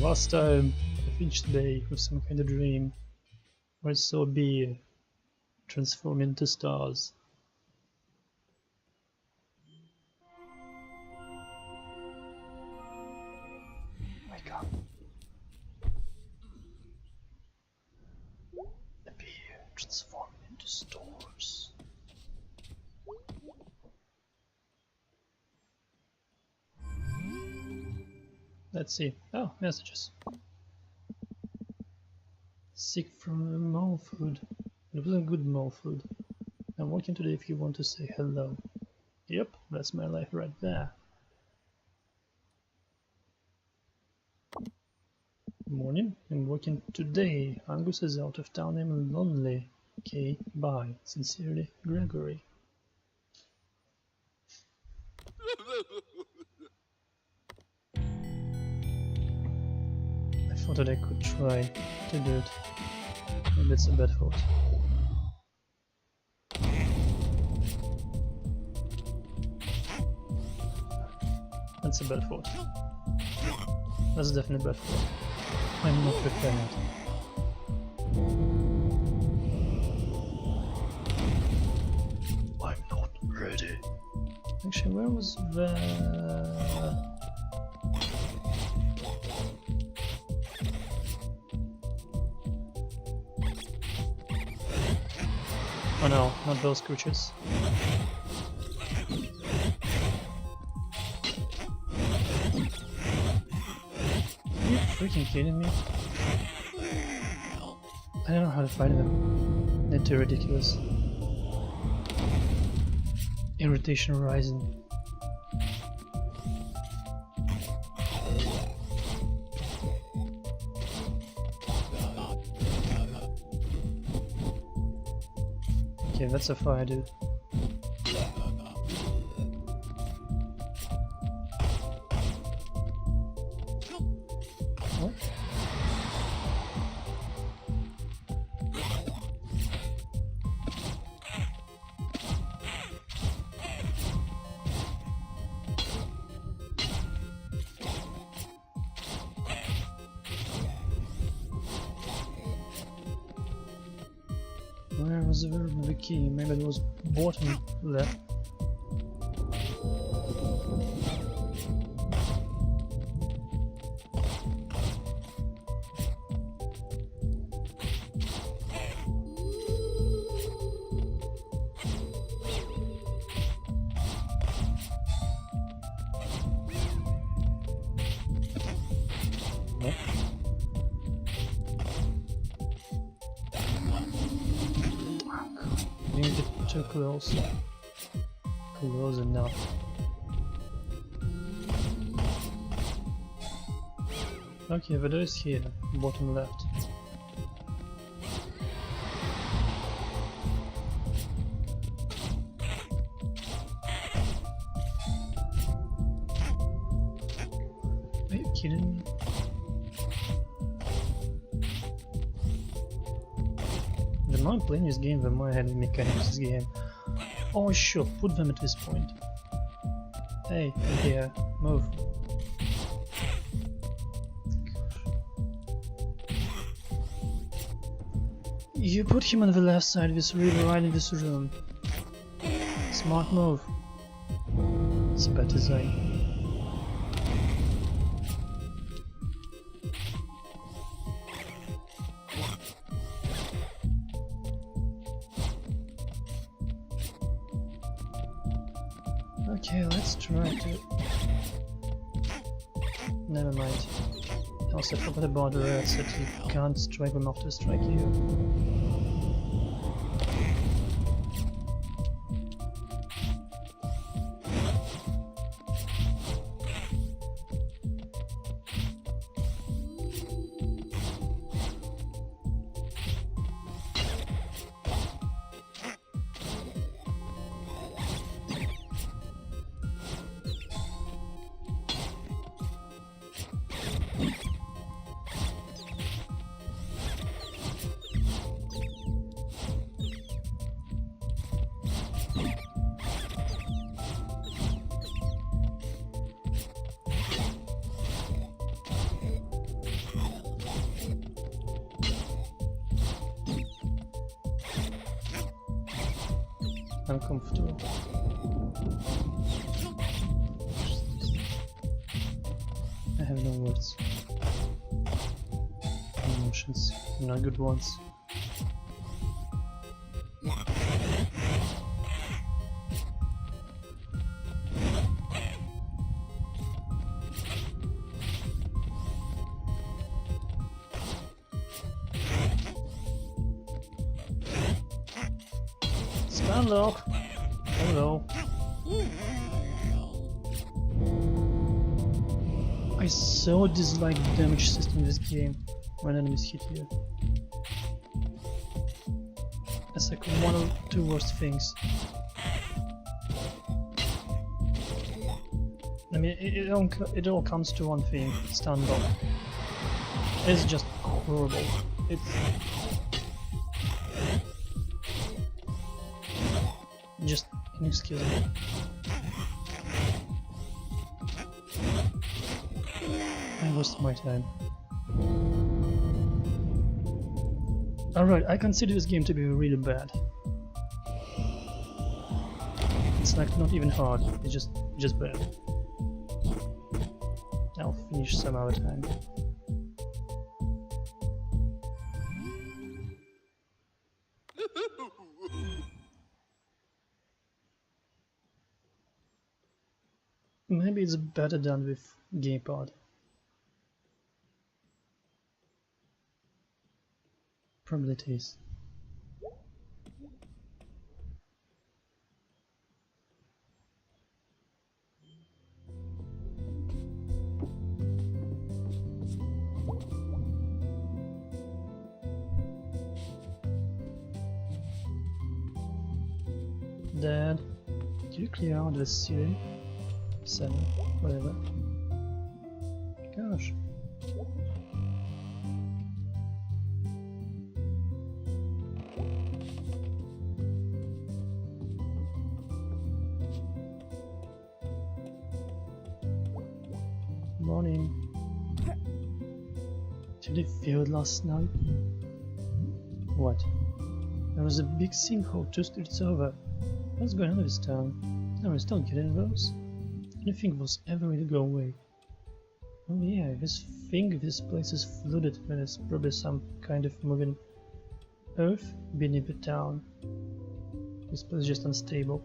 Last time I finished the day with some kind of dream where I saw a bee transform into stars. Wake up. A bee transformed into stars. Let's see. Oh, messages. Sick from mole food. It wasn't good mole food. I'm working today if you want to say hello. Yep, that's my life right there. Morning, I'm working today. Angus is out of town, I'm lonely. Okay, bye. Sincerely, Gregory. I thought that I could try to do it. Maybe it's a bad thought. That's a bad thought. That's definitely a bad thought. I'm not prepared. I'm not ready. Actually, where was the... Oh no, not those creatures. Are you freaking kidding me? I don't know how to fight them. They're too ridiculous. Irritation rising. Okay, that's a fire, dude. What? Where was the key? Maybe it was bottom left. What? Maybe too close. Close enough. Okay, the door is here, bottom left. Are you kidding me? The more I'm playing this game, the more I had the mechanics of this game. Oh sure, put them at this point. Hey, here, move. You put him on the left side of this river, right in this room. Smart move. It's a bad design. Okay, let's try to... Never mind. Also, I forgot about the rats that you can't strike them after strike you. uncomfortable. I have no words. Emotions, not good ones. Hello. Hello. I so dislike the damage system in this game when enemies hit you. It's like one of the two worst things. I mean, it all comes to one thing: standoff. It's just horrible. It's just inexcusable. I wasted my time. Alright, I consider this game to be really bad. It's like not even hard, it's just bad. I'll finish some other time. Maybe it's better done with gamepad. Probably it is. Dad, did you clear out the ceiling? 7, whatever. Gosh. Morning. Did you feel it last night? What? There was a big sinkhole 2 streets over. What's going on with this town? No, we're still getting those. Nothing was ever really go away. Oh yeah, this place is flooded, and it's probably some kind of moving earth beneath the town. This place is just unstable.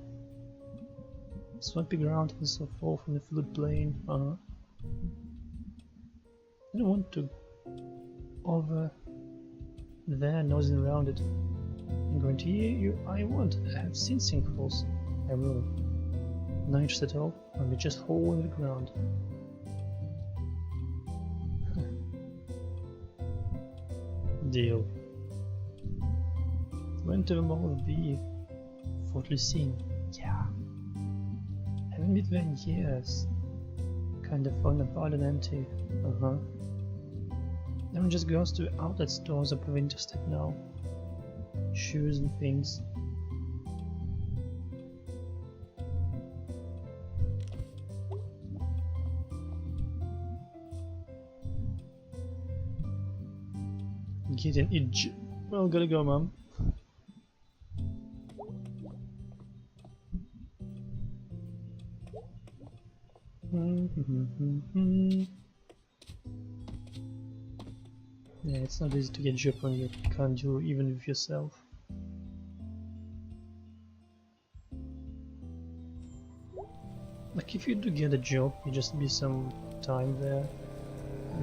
Swampy ground and so forth from the floodplain. I don't want to over there nosing around it. I'm going to you. I won't. I have seen sinkholes. I will. No interest at all. I'll just hole in the ground. Deal. Went to the Mall of the Fort Lucine. Yeah. Haven't been there in years. Kind of falling apart and empty. Everyone just goes to outlet stores up of Interstate now. Shoes and things. Get an itch. Well, gotta go, Mom. Yeah, it's not easy to get a job when you can't do even with yourself. Like if you do get a job, you just be some time there,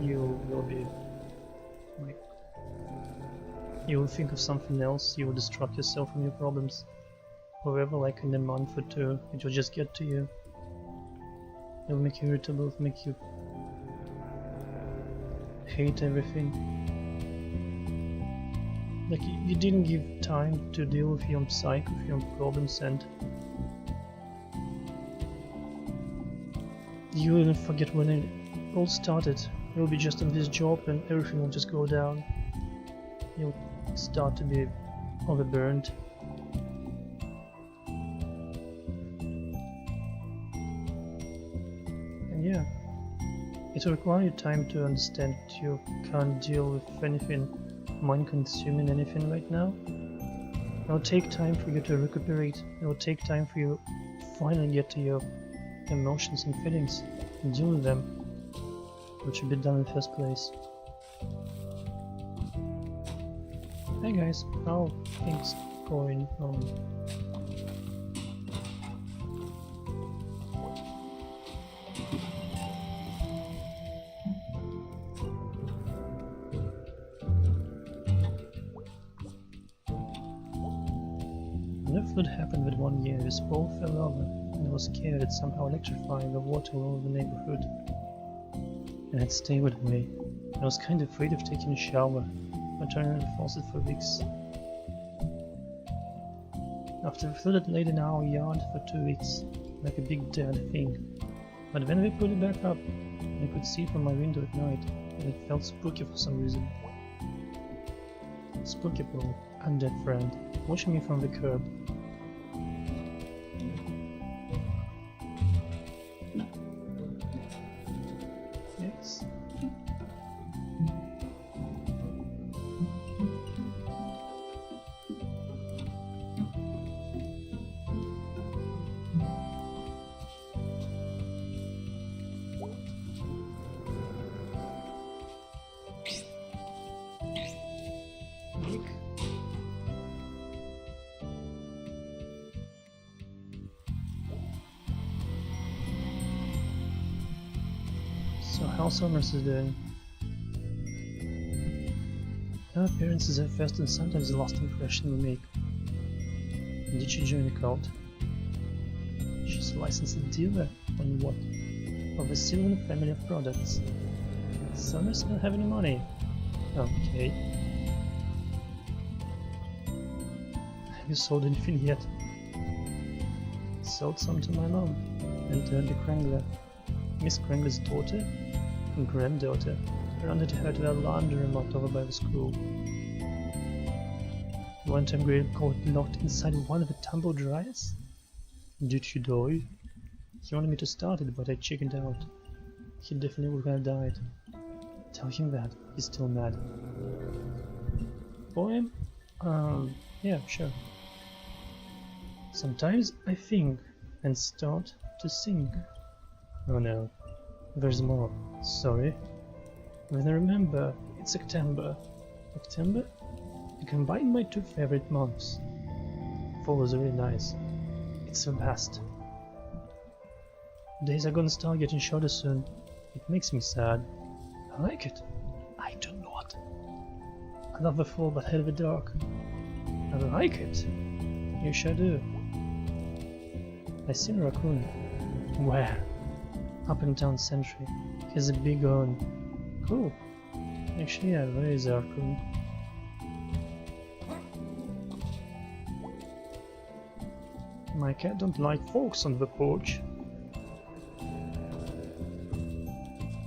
you will be like, you will think of something else, you will distract yourself from your problems. However, like in a month or two, it will just get to you. It will make you irritable, it'll make you hate everything. Like you didn't give time to deal with your psyche, with your problems, and you will forget when it all started. You'll be just on this job and everything will just go down. You'll start to be overburdened. And yeah, it will require you time to understand that you can't deal with anything mind-consuming anything right now. It will take time for you to recuperate. It will take time for you to finally get to your emotions and feelings and deal with them, which should be done in the first place. Hey guys, how things going on? When the flood happened with 1 year, this pole fell over, and I was scared it's somehow electrifying the water all over the neighborhood. And it stayed with me. I was kind of afraid of taking a shower. I turned on the faucet for weeks. After the flood, it laid in our yard for 2 weeks, like a big dead thing. But when we put it back up, I could see it from my window at night, and it felt spooky for some reason. Spooky pole, undead friend, watching me from the curb. Yes. So how Summers is doing? Her appearance is her first and sometimes the last impression we make. Did she join a cult? She's a licensed dealer on what? Of a Sylvan family of products. Summers don't have any money. Okay. Have you sold anything yet? Sold some to my mom and turned to Krangler. Miss Krangler's daughter and granddaughter rented her to a laundromat over by the school. One time Grail got locked inside one of the tumble dryers. Did she die? He wanted me to start it, but I chickened out. He definitely would have died. Tell him that, he's still mad. Poem? Yeah, sure. Sometimes I think and start to sing. Oh no, there's more. Sorry. When I remember, it's September. September? I combined my 2 favorite months. Fall is really nice. It's the best. Days are gonna start getting shorter soon. It makes me sad. I like it. I do not. I love the fall but hate the dark. I like it. You sure do. I seen a raccoon. Where? Up in town Century. He has a big horn. Cool. Actually, yeah, where is the raccoon? My cat don't like folks on the porch.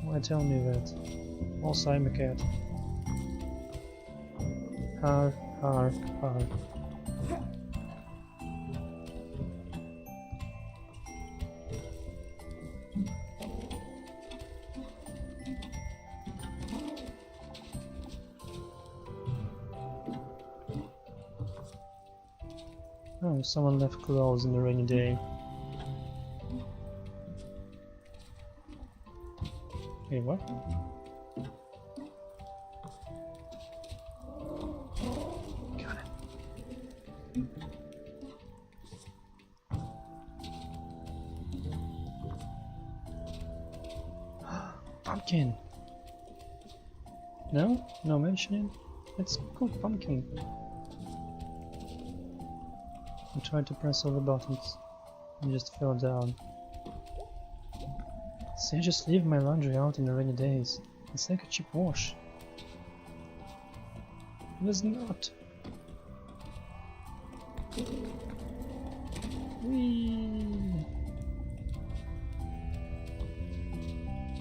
Why tell me that? Also, I'm a cat. Har, har, har. Oh, someone left clothes in the rainy day. Hey, what? Got it. Pumpkin! No? No mentioning? Let's cook pumpkin. I tried to press all the buttons and just fell down. See, I just leave my laundry out in the rainy days. It's like a cheap wash. It is not. Whee!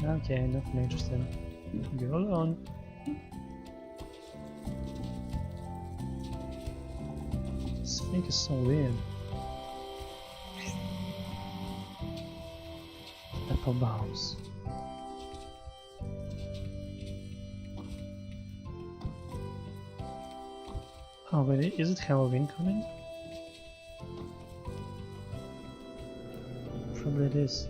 Okay, nothing interesting. Go on. This thing is so weird. Apple bombs. Oh really? Is it Halloween coming? Probably it is.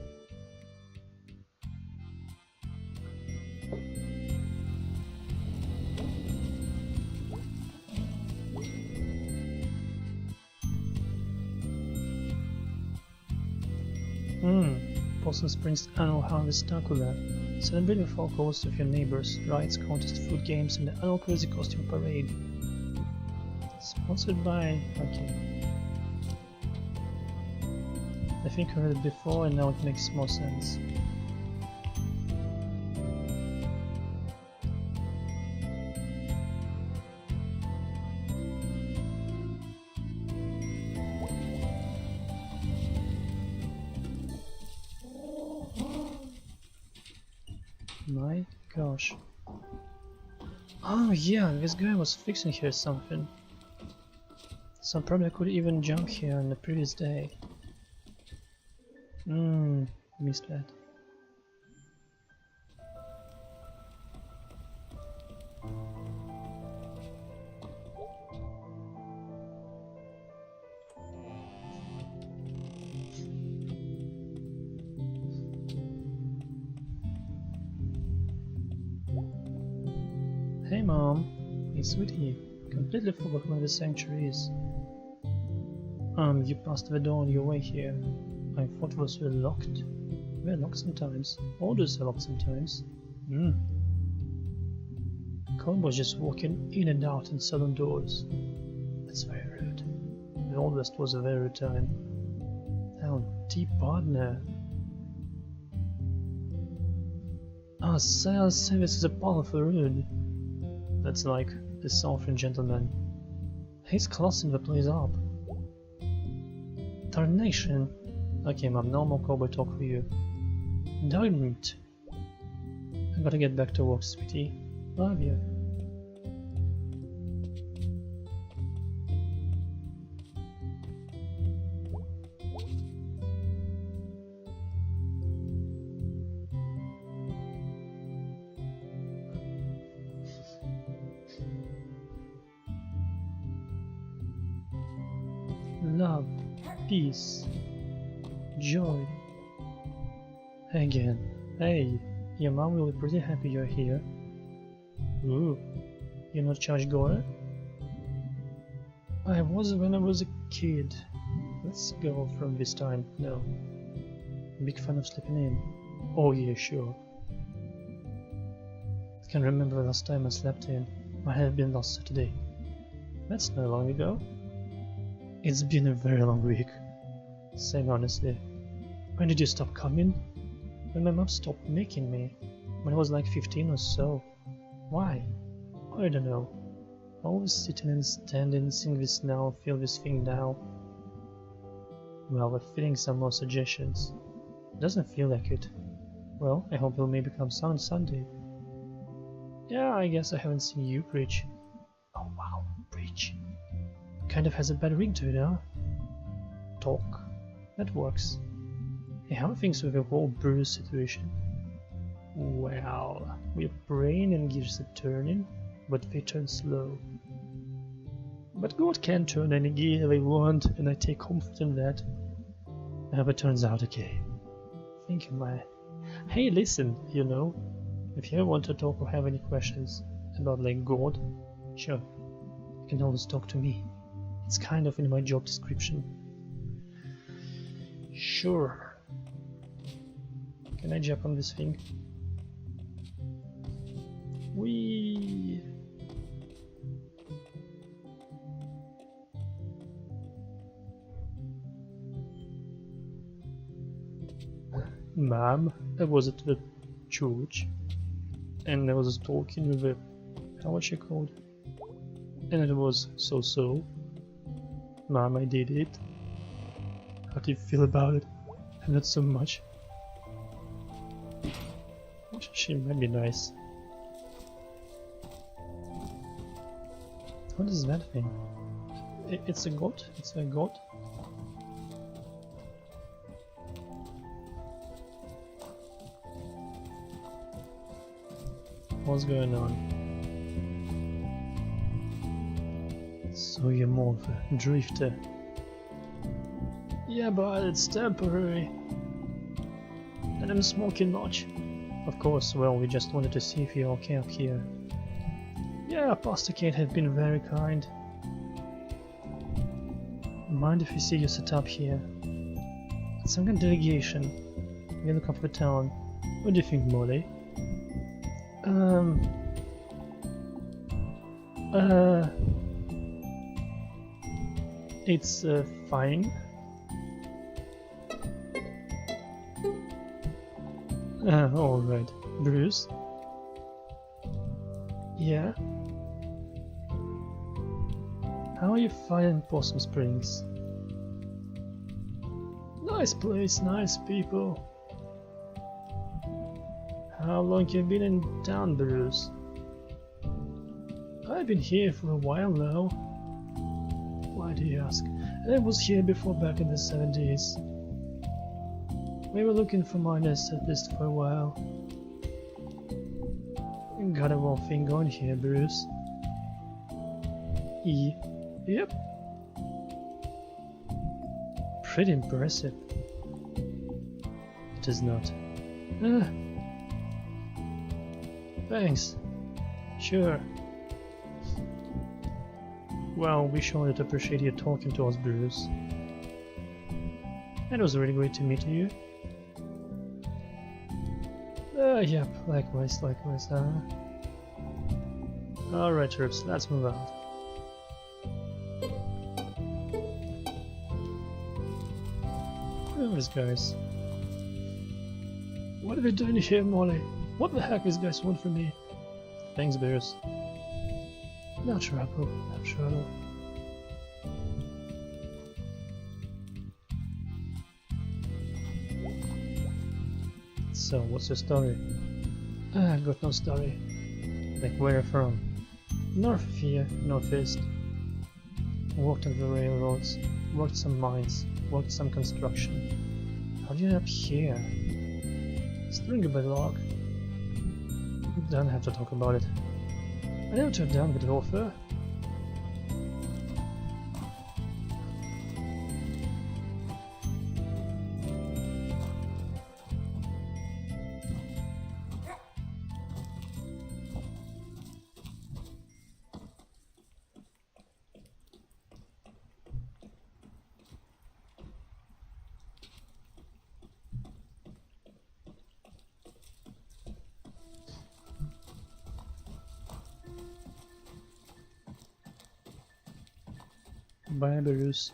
Possum Springs Annual Harvest Tackler. Celebrate with all hosts of your neighbors, rides, contests, food games, and the annual Crazy Costume Parade. Sponsored by... okay. I think I heard it before and now it makes more sense. My gosh. Oh yeah, this guy was fixing here something. So probably I could even jump here on the previous day. Missed that. Hey mom, hey sweetie, completely forgot where the sanctuary is. You passed the door on your way here. I thought it was locked. They're locked sometimes. All doors are locked sometimes. Columbo's just walking in and out in southern doors. That's very rude. The Old West was a very rude time. How deep partner. Ah, sales service is a powerful rude. That's like the Southern gentleman. He's closing the place up. Tarnation. Okay, mom, no more cowboy talk for you. Diamond. I gotta get back to work, sweetie. Love you. Love, peace, joy. Again. Hey, your mom will be pretty happy you're here. Ooh, you're not churchgoer? I was when I was a kid. Let's go from this time. No. Big fan of sleeping in. Oh yeah, sure. I can remember the last time I slept in. Might have been last Saturday. That's not long ago. It's been a very long week. Saying honestly. When did you stop coming? When my mom stopped making me. When I was like 15 or so. Why? I don't know. Always sitting and standing, seeing this now, feel this thing now. Well, with feelings some more suggestions. Doesn't feel like it. Well, I hope you'll maybe come on Sunday. Yeah, I guess I haven't seen you preach. Oh wow, preach. Kind of has a bad ring to it, huh? Talk. That works. Hey, how are things with the whole Bruce situation? Well, we're praying and gears are turning, but they turn slow. But God can turn any gear they want, and I take comfort in that. I hope it turns out okay. Thank you, my... Hey, listen, you know, if you ever want to talk or have any questions about, like, God, sure, you can always talk to me. It's kind of in my job description. Sure. Can I jump on this thing? Whee! Mom, I was at the church and I was talking with a... how was she called? And it was so-so. Mom, I did it. How do you feel about it? Not so much. She might be nice. What is that thing? It's a goat? It's a goat? What's going on? So you're more of a drifter. Yeah, but it's temporary. And I'm smoking much. Of course, well, we just wanted to see if you're okay up here. Yeah, Pastor Kate had been very kind. Mind if we see you set up here? Some kind of delegation. We look up the town. What do you think, Molly? It's fine. Alright. Bruce? Yeah? How are you finding Possum Springs? Nice place, nice people. How long you been in town, Bruce? I've been here for a while now. Why do you ask? I was here before, back in the 70s. We were looking for miners at least for a while. Got a whole thing going here, Bruce. Yep. Pretty impressive. It is not. Thanks. Sure. Well, we sure did appreciate you talking to us, Bruce. It was really great to meet you. Yep, likewise. Alright, troops, let's move out. Who are these guys? What are they doing here, Molly? What the heck these guys want from me? Thanks, Bruce. No trouble, no trouble. So, what's your story? I've got no story. Like, where from? North of here, northeast. Worked on the railroads, worked some mines, worked some construction. How did you end up here? Stringer by log. Don't have to talk about it. I never turned down the offer. Bye, Bruce.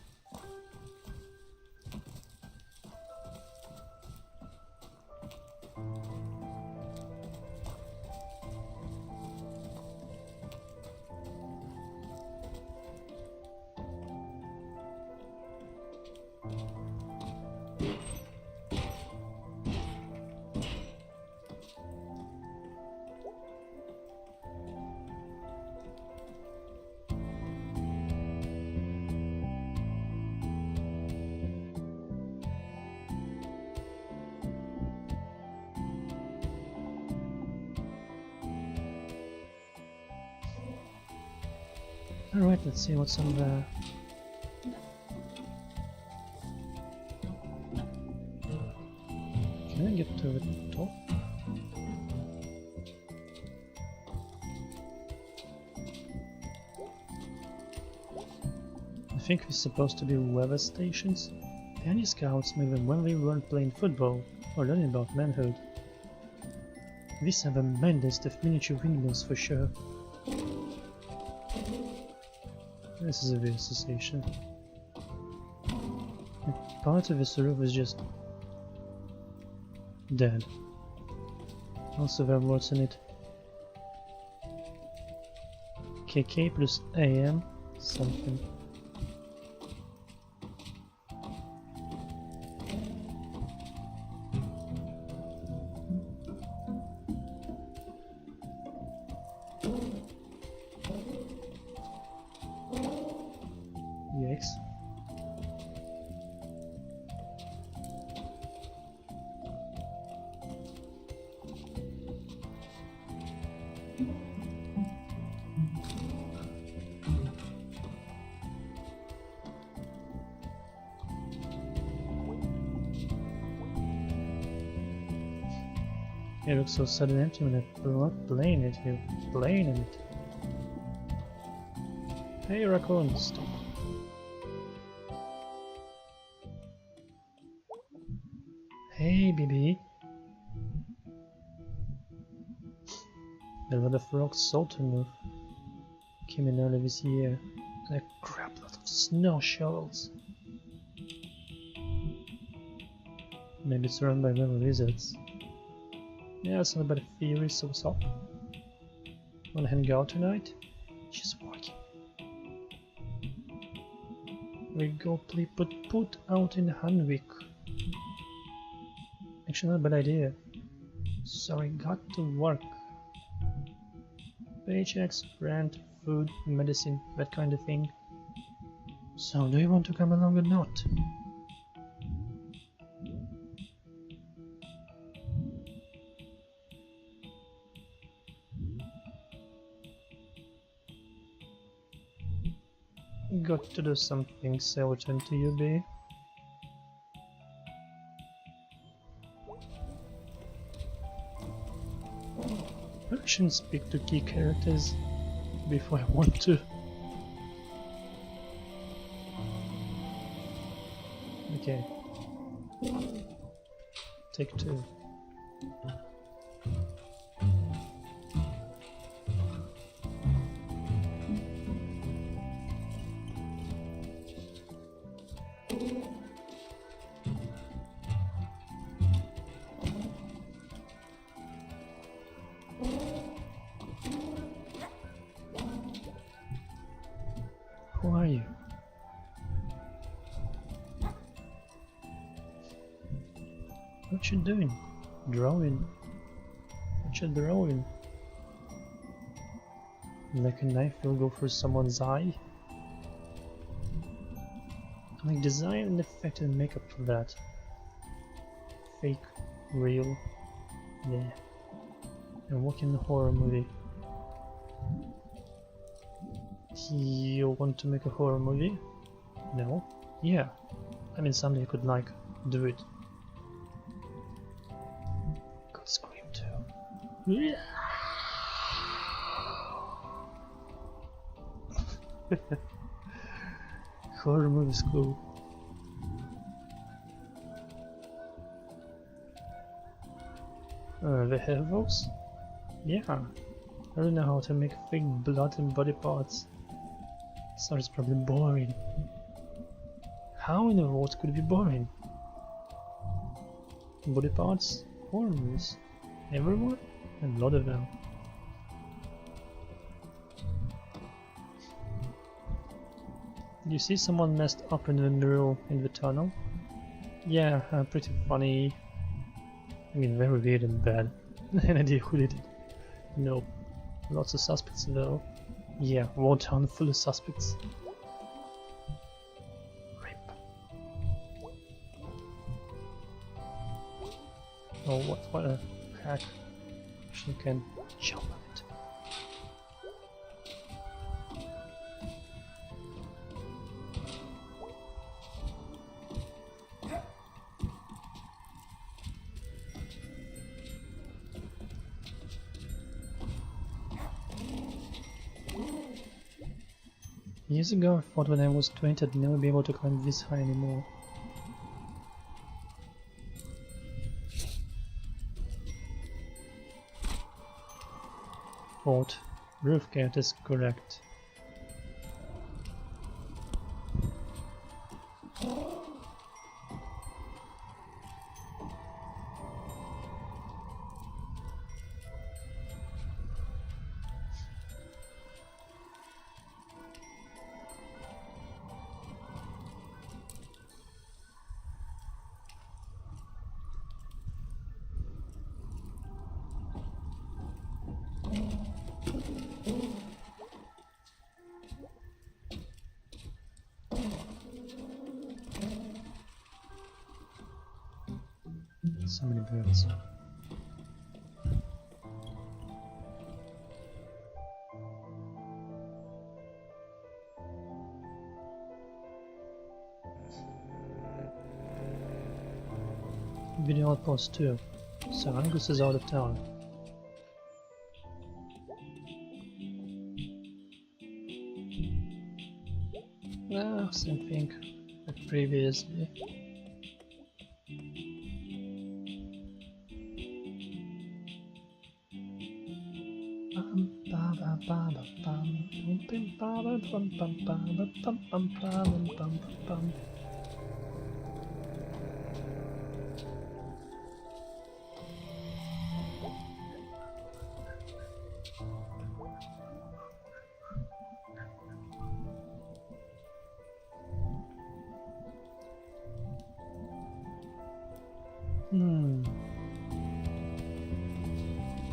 Alright, let's see what's on there. Can I get to the top? I think we're supposed to be weather stations. Pioneer Scouts made them when they weren't playing football or learning about manhood. These have a manliest of miniature windmills for sure. This is a weird association. Part of this roof is just dead. Also there are words in it. KK plus AM something. Yikes. It looks so sad and empty when I'm not playing it, you're playing in it. Hey raccoon, stop. Hey BB. A lot of rocks sold to move. Came in early this year. And a crap lot of snow shovels. Maybe it's run by metal lizards. Yeah, it's not about a theory, so what's up? Wanna hang out tonight? She's working. We go play put out in Hanvik. Actually not a bad idea. Sorry, got to work. Paychecks, rent, food, medicine, that kind of thing. So, do you want to come along or not? Got to do something, so I'll return to you, B. I shouldn't speak to key characters before I want to. Okay. Take two. Who are you? What you doing? Drawing? What you drawing? Like a knife will go through someone's eye? I like design and effect and makeup for that. Fake, real, yeah. And working in a horror movie. You want to make a horror movie? No? Yeah. I mean someday you could like do it. Could scream too. Horror movies cool. They have those? Yeah. I don't know how to make fake blood and body parts. So it's probably boring. How in the world could it be boring? Body parts? Horror movies? Everyone? A lot of them. You see someone messed up in the mural in the tunnel? Yeah, pretty funny. I mean, very weird and bad. Any idea who did it? No. Lots of suspects though. Yeah, war town full of suspects. Rip. Oh, what a hack. She can jump on it. Years ago I thought when I was 20 I'd never be able to climb this high anymore. Thought. Roof cat is correct. So many birds. Video outpost too. So Angus is out of town. Ah, same thing like previously.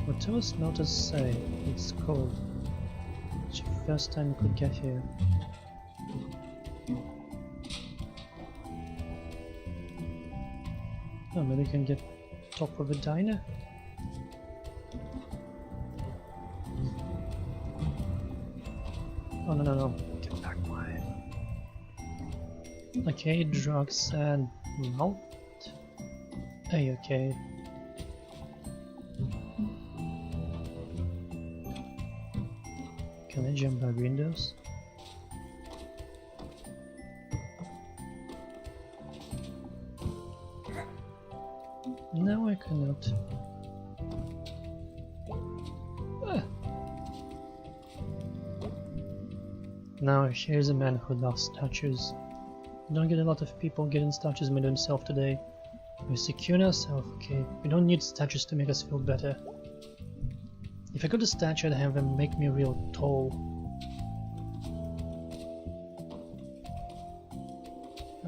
Whatever smelters say, it's cold. It's the first time we could get here. Oh, maybe we can get top of a diner? Oh no, get back my... Okay, drugs and malt. Hey, okay. Can I jump by windows? No, I cannot. Ah. Now, here's a man who loves statues. You don't get a lot of people getting statues made themselves today. We're secure in ourselves, okay? We don't need statues to make us feel better. If I got a statue, I'd have them make me real tall.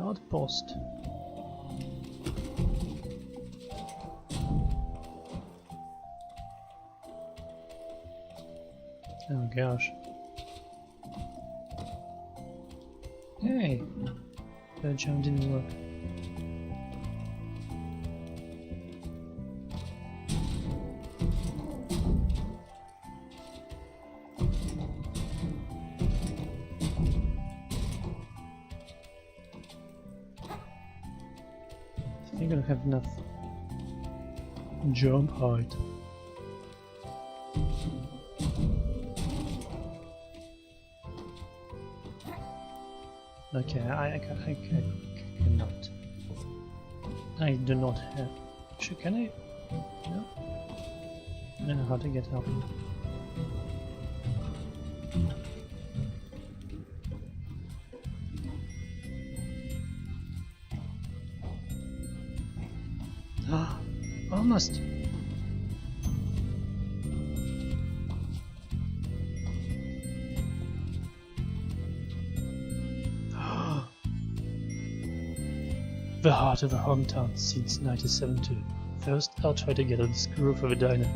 Outpost. Oh gosh. Hey! That jump didn't work. I think I don't have enough jump height. Okay, I cannot. I do not have. Actually, can I? No? I don't know how to get up. Ah, almost. The heart of a hometown since 1972. First, I'll try to get on this roof of a diner.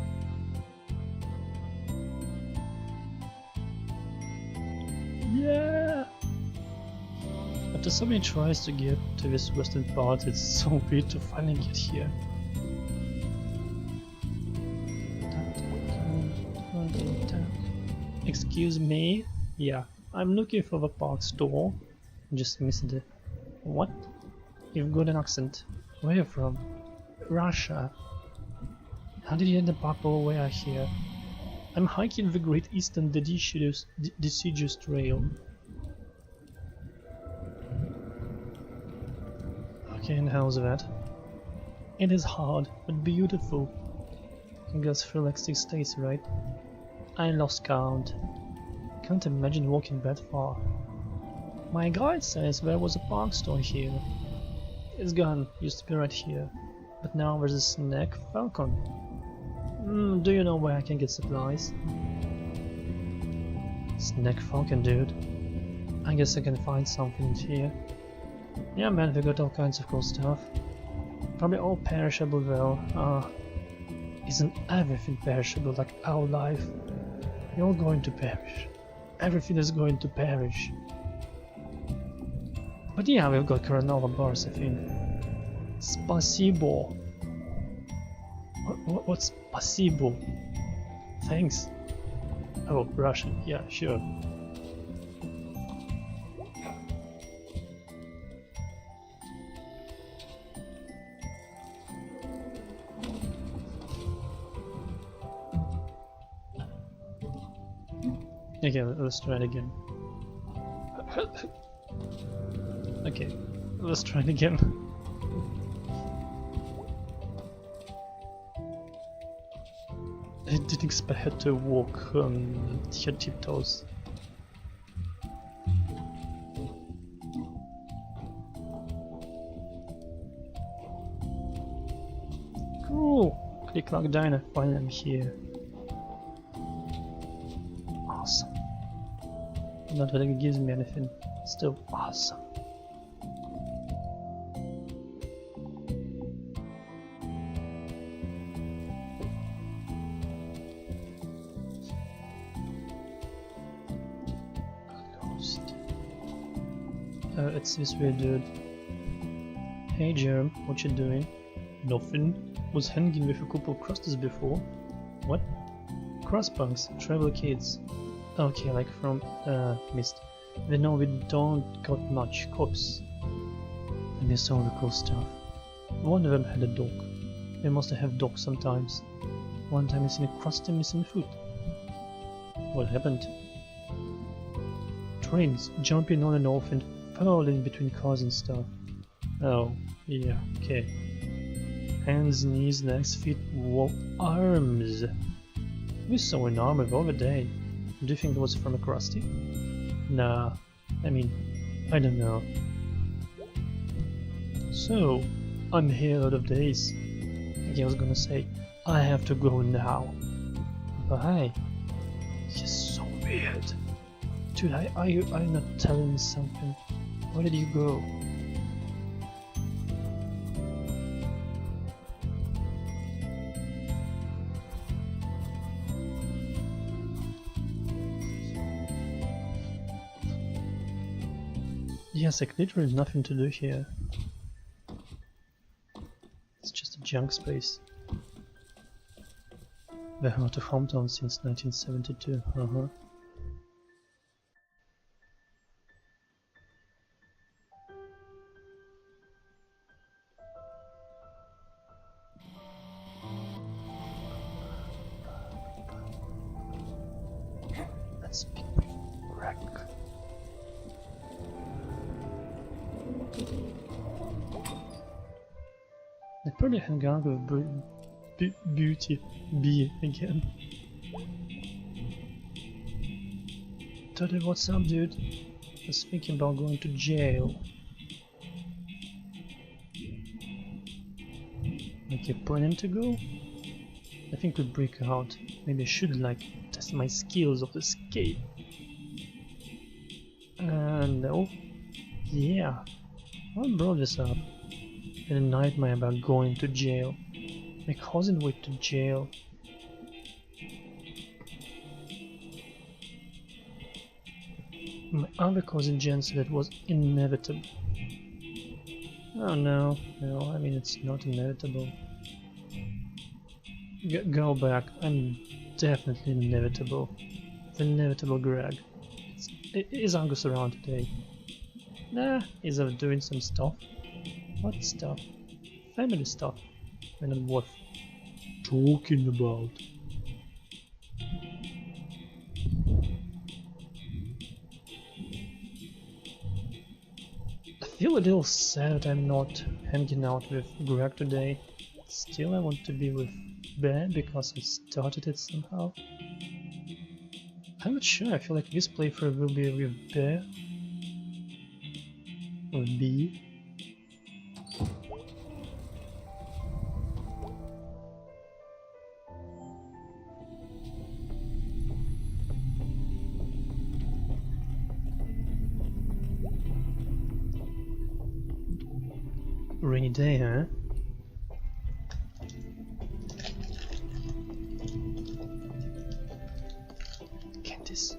Yeah! After so many tries to get to this western part, it's so weird to finally get here. Excuse me? Yeah, I'm looking for the park store. Just missed it. What? You've got an accent. Where are you from? Russia. How did you end up over here? I'm hiking the Great Eastern Deciduous Trail. Okay, and how's that? It is hard, but beautiful. I guess through like 6 states, right? I lost count. Can't imagine walking that far. My guide says there was a park store here. It's gone, used to be right here. But now there's a Snack Falcon. Do you know where I can get supplies? Snack Falcon, dude. I guess I can find something here. Yeah man, we got all kinds of cool stuff. Probably all perishable though. Isn't everything perishable like our life? We're all going to perish. Everything is going to perish. But yeah, we've got granola bars, I think. Spasibo. What's spasibo? Thanks. Oh, Russian. Yeah, sure. Okay, let's try it again. Okay, let's try it again. I didn't expect her to walk on her tiptoes. Cool! Click-Clack Diner, finally I'm here. Awesome. Not that it gives me anything, still awesome. It's this weird dude. Hey Jerem, what you doing? Nothing. Was hanging with a couple of crusties before. What? Crosspunks, traveler kids. Okay, like from Mist. They know we don't got much cops. I miss all the cool stuff. One of them had a dog. They must have dogs sometimes. One time I seen a crusty missing foot. What happened? Trains jumping on and off and falling between cars and stuff. Oh, yeah, okay. Hands, knees, legs, feet, arms. We saw an arm the other day. Do you think it was from a crusty? Nah, I mean, I don't know. So, I'm here out of days. I was gonna say, I have to go now. But hey, he's so weird. Dude, are you not telling me something? Where did you go? Yes, like literally nothing to do here. It's just a junk space. The heart of hometown since 1972, Let's speak with Greg. I probably hang out with Beauty B again. Toddy, what's up, dude? I was thinking about going to jail. Like you're planning to go? I think we'll break out. Maybe I should like test my skills of escape. No. Yeah. I brought this up. I had a nightmare about going to jail. My cousin went to jail. My other cousin Jen said it was inevitable. Oh no, I mean it's not inevitable. Go back, I'm definitely inevitable. The inevitable Greg. Is Angus around today? Nah, he's out doing some stuff. What stuff? Family stuff. And I'm worth talking about. I feel a little sad I'm not hanging out with Greg today. Still I want to be with Bear because I started it somehow. I'm not sure, I feel like this playthrough will be with Bear. Or B. Rainy day, huh? Candice.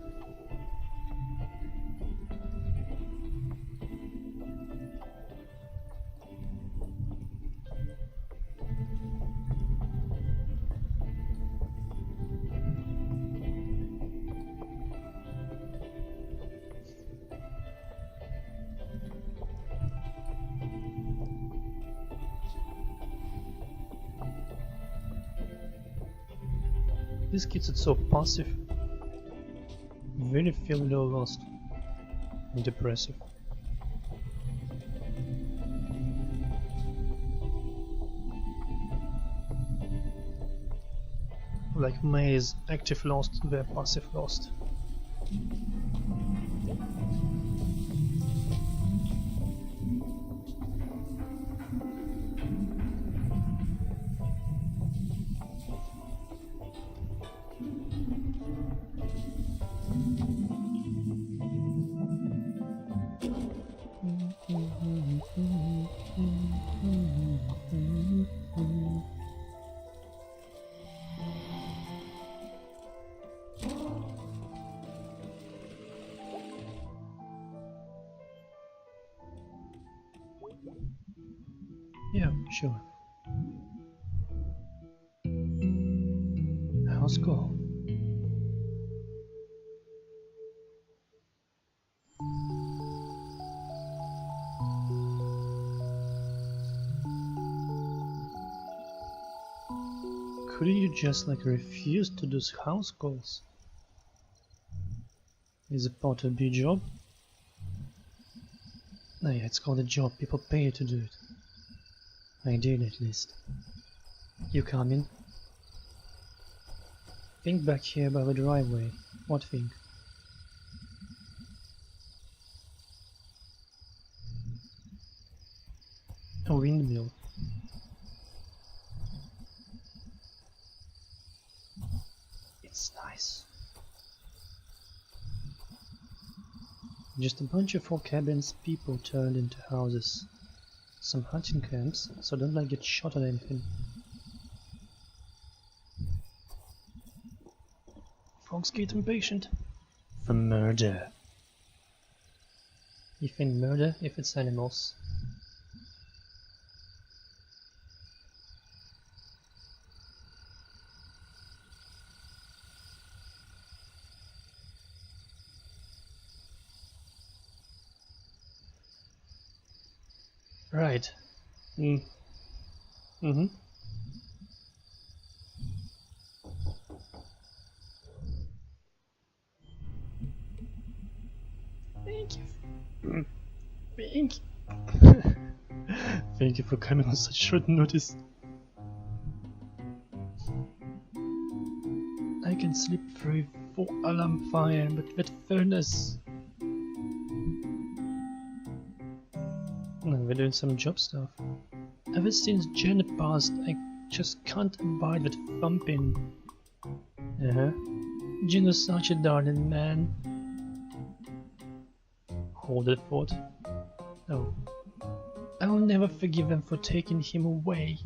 These kids are so passive. Really feel a little lost and depressive. Like May is active lost, they're passive lost. Yeah, sure. House call. Couldn't you just like refuse to do house calls? Is it part of your job? No, yeah, it's called a job. People pay you to do it. I did at least. You come in. Think back here by the driveway. What thing? A windmill. It's nice. Just a bunch of old cabins people turned into houses. Some hunting camps, so don't like get shot at anything. Folks get impatient. For murder. You think murder if it's animals? Right. Mm-hmm. Thank you. Thank you. Thank you for coming on such short notice. I can sleep through 4 alarm fire, but that furnace. No, we're doing some job stuff. Ever since Janet passed, I just can't abide that thumping. Gino's such a darling man. Hold that thought. Oh. I'll never forgive them for taking him away.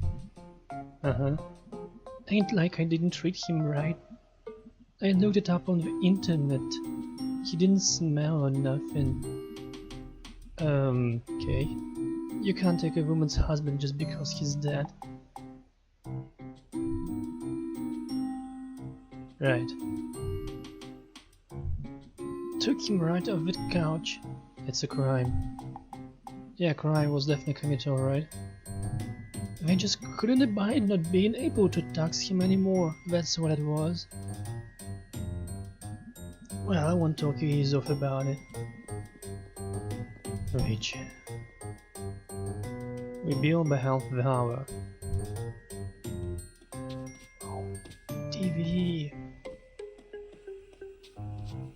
Ain't like I didn't treat him right. I looked it up on the internet. He didn't smell or nothing. Okay. You can't take a woman's husband just because he's dead. Right. Took him right off the couch. It's a crime. Yeah, crime was definitely committed, alright. They just couldn't abide not being able to tax him anymore. That's what it was. Well, I won't talk your ears off about it. Rich. We bill by half the hour. Oh, TV.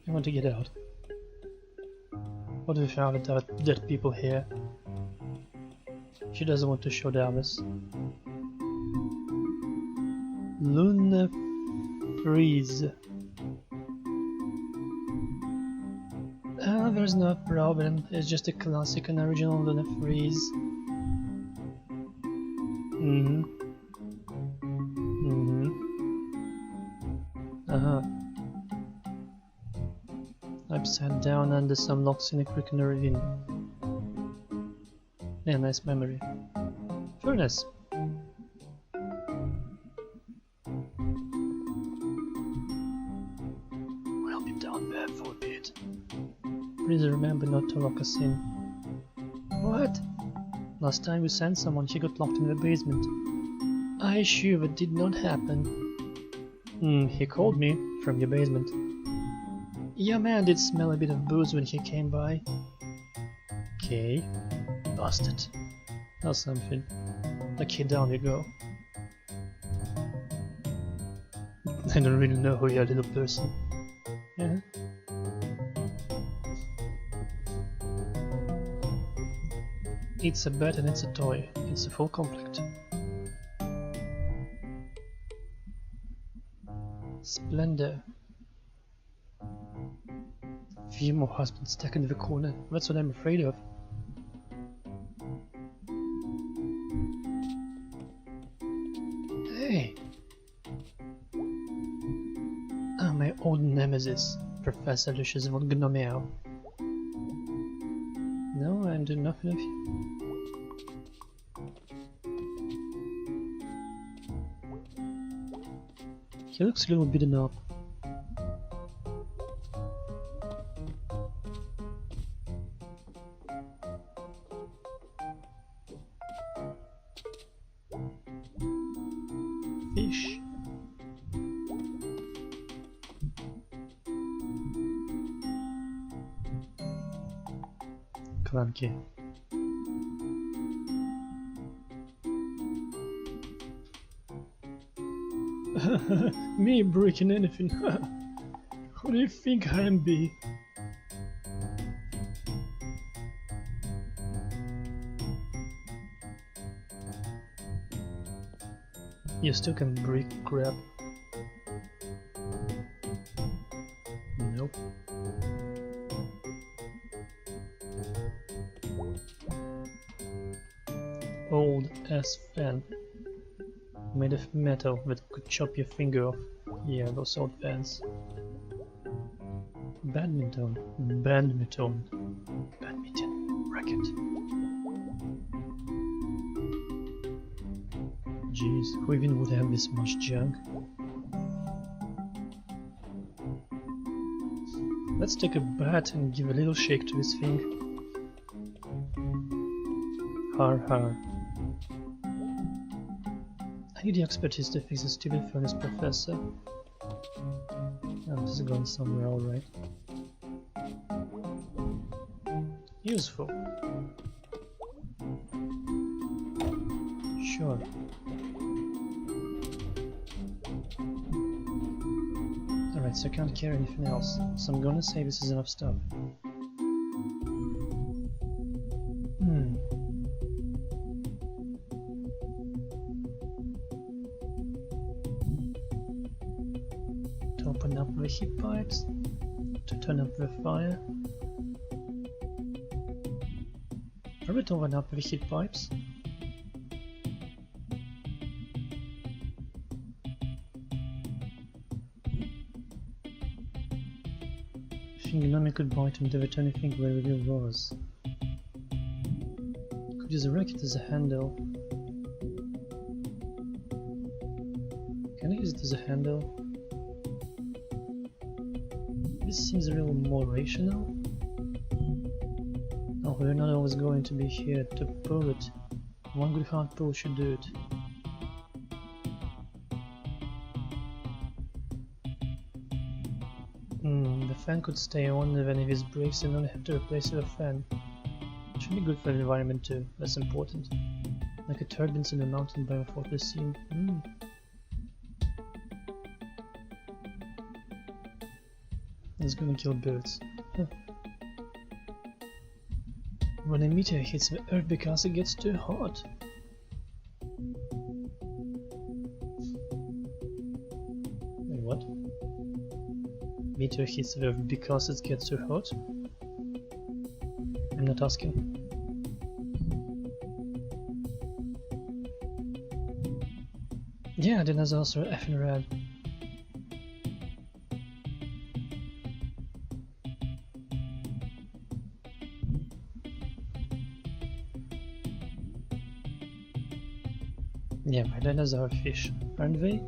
I want to get out. What if we found dead people here? She doesn't want to show Dallas. Luna Freeze. There's no problem. It's just a classic and original Luna Freeze. Upside down under some logs in a creek in a ravine. Yeah, nice memory. Furnace. We'll be down there for a bit. Please remember not to lock us in. What? Last time we sent someone, he got locked in the basement. I assure that did not happen. He called me from your basement. Yeah, man did smell a bit of booze when he came by. Okay. Busted. That's something. Okay, down you go. I don't really know who you are, little person. Yeah. It's a bed and it's a toy. It's a full complete. Splendor. Few more husbands stuck in the corner. That's what I'm afraid of. Hey! Ah, my old nemesis, Professor Lucius von Gnomeau. No, I'm doing nothing of you. He looks a little beaten up. Fish. Clunky. Me breaking anything. Who do you think I am, B? You still can break crap. Nope. Old ass fan. Made of metal that could chop your finger off. Yeah, those old fans. Badminton. Badminton. Badminton. Racket. Jeez, who even would have this much junk? Let's take a bat and give a little shake to this thing. Har har. I need the expertise to fix the stupid furnace, Professor. Oh, this is going somewhere, alright. Useful. Sure. Alright, so I can't carry anything else, so I'm gonna say this is enough stuff. To open up the heat pipes, to turn up the fire. Are we to open up the heat pipes? I think Gnome could bite him to return anything where it really was. Could use a racket as a handle. Can I use it as a handle? This seems a little more rational. Oh, we're not always going to be here to pull it. One good hard pull should do it. The fan could stay on even if it breaks and only have to replace it with a fan. It should be good for the environment too, that's important. Like a turbines in the mountain by a fortress scene. It's gonna kill birds. Huh. When a meteor hits the earth because it gets too hot. Wait, what? Meteor hits the earth because it gets too hot? I'm not asking. Yeah, dinosaurs are effing rad. Yeah, my dinosaurs are fish, aren't they?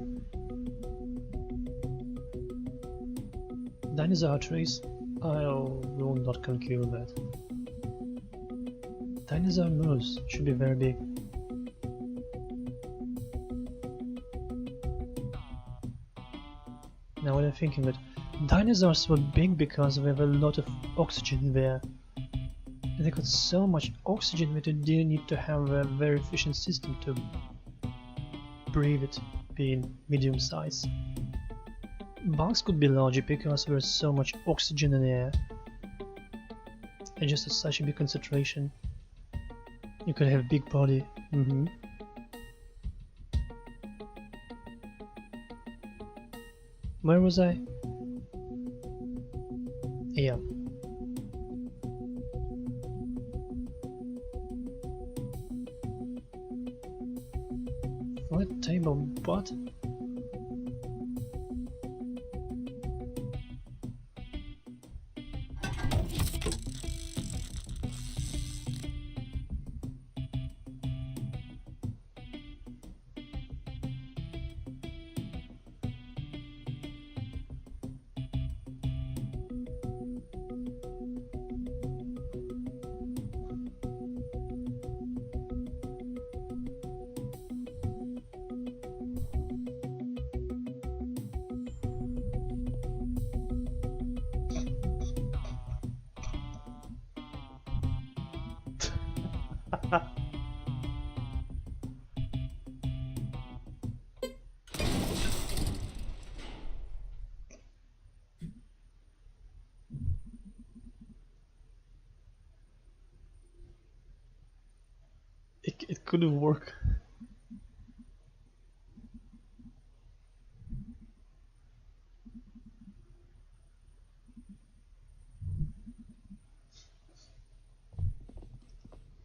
Dinosaur trees? I will not concur with that. Dinosaur moose should be very big. Now what I'm thinking, but Dinosaurs were big because we have a lot of oxygen there. And they got so much oxygen that you didn't need to have a very efficient system to breathe it, being medium size. Bugs could be larger because there is so much oxygen in the air. And just at such a big concentration, you could have a big body. Where was I? Yeah. Flat table, what? It couldn't work.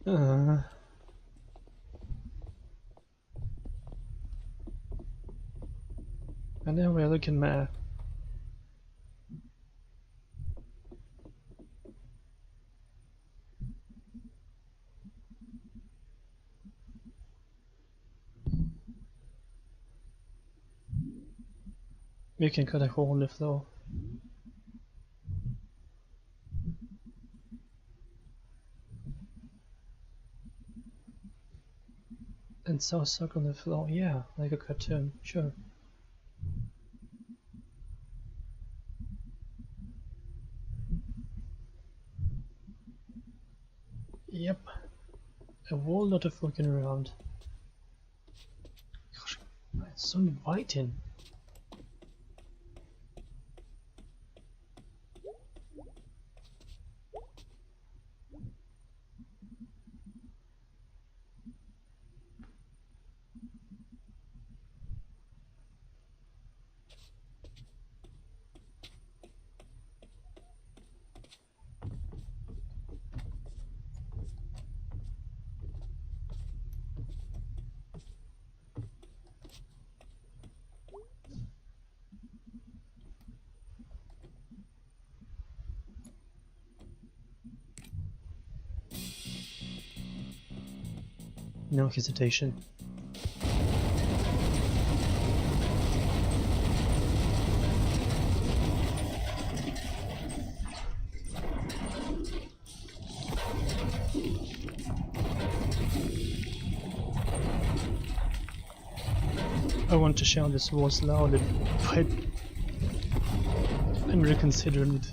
And then we're looking mad. You can cut a hole in the floor. And saw a circle on the floor, yeah, like a cartoon, sure. Yep, a whole lot of looking around. Gosh, it's so inviting. No hesitation. I want to shout this voice loudly, but I'm reconsidering it.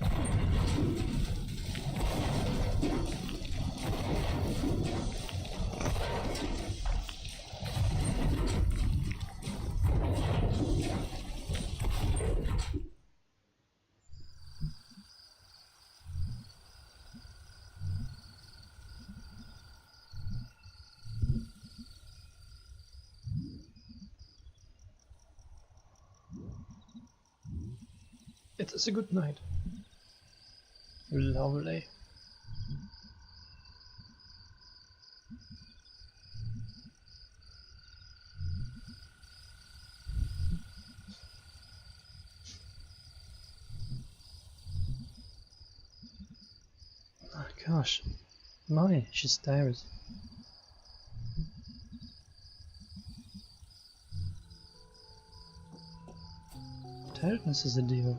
It is a good night. Lovely. Oh gosh, my, she's tired. Tiredness is a deal.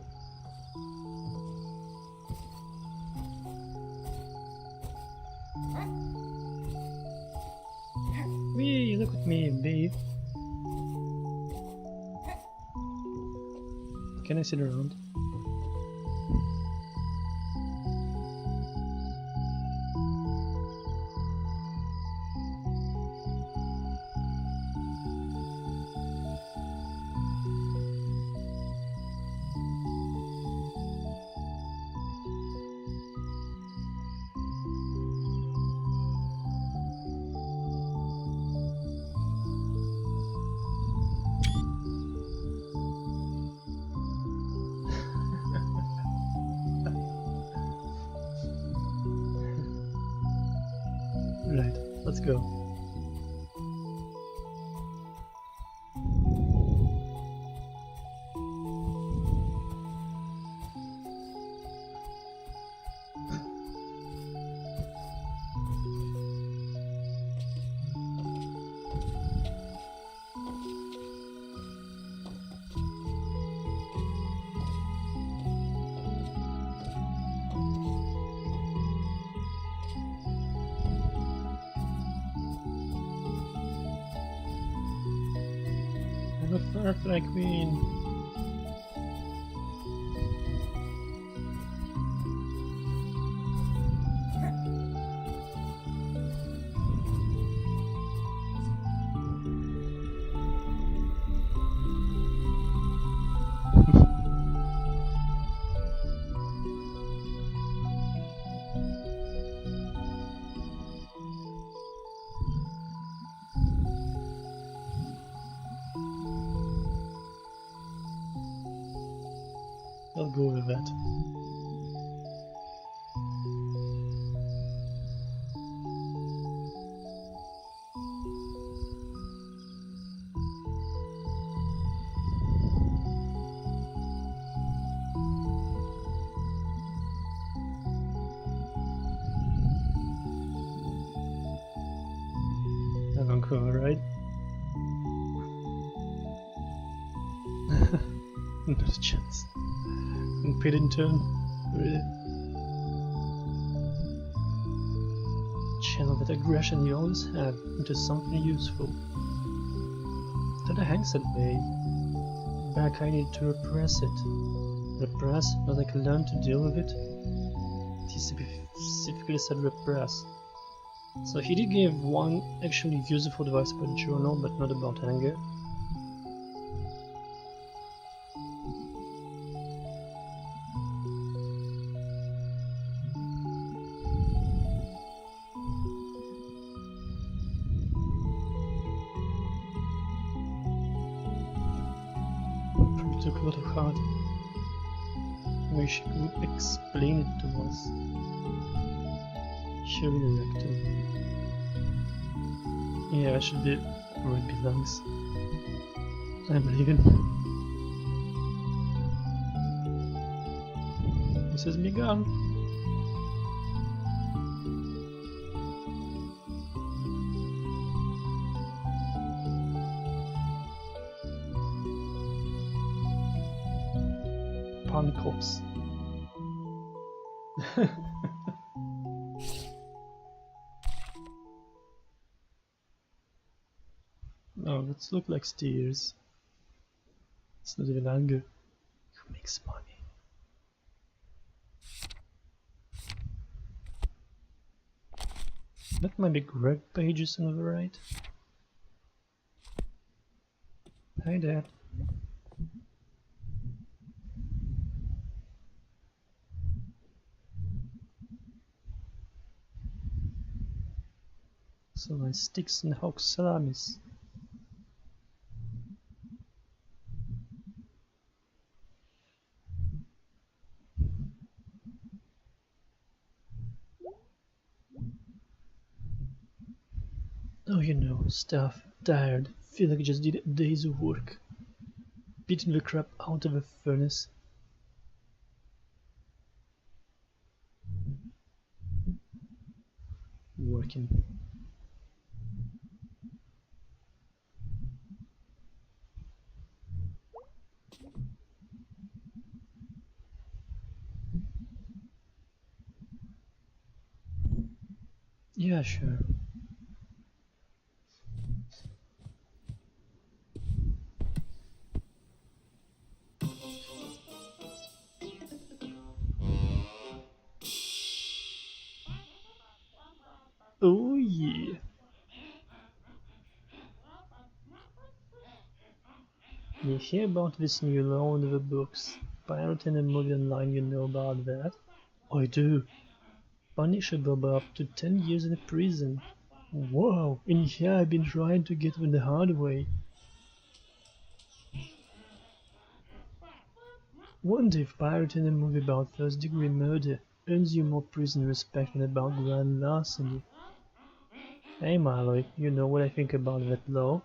Wee, look at me, babe. Can I sit around? Right, let's go. I'm a Firefly Queen. I'll go with that. Avancouver, right? Not a chance. And pit in turn. Really? Channel that aggression you always have into something useful. That hangs at bay. Back I need to repress it. Repress, but I can learn to deal with it. He specifically said repress. So he did give one actually useful advice about journal, but not about anger. Probably took a lot of heart. Wish he would explain it to us. Surely the rector. Yeah, I should be where it belongs. I'm leaving. This is me gone. Pond corpse. Oh, let's look like steers. It's not even anger. Who makes money? That might be Greg Pages on the right. Hi Dad. So my sticks and hog salamis. Oh, you know, stuff, tired, feel like I just did a day's of work. Beating the crap out of a furnace. Working. Yeah, sure. Oh yeah. You hear about this new law in the books? Pirating a movie online, you know about that? I do. Punishable by up to 10 years in prison. Wow, and here I've been trying to get it the hard way. Wonder if pirating a movie about first-degree murder earns you more prison respect than about grand larceny. Hey Malloy, you know what I think about that law?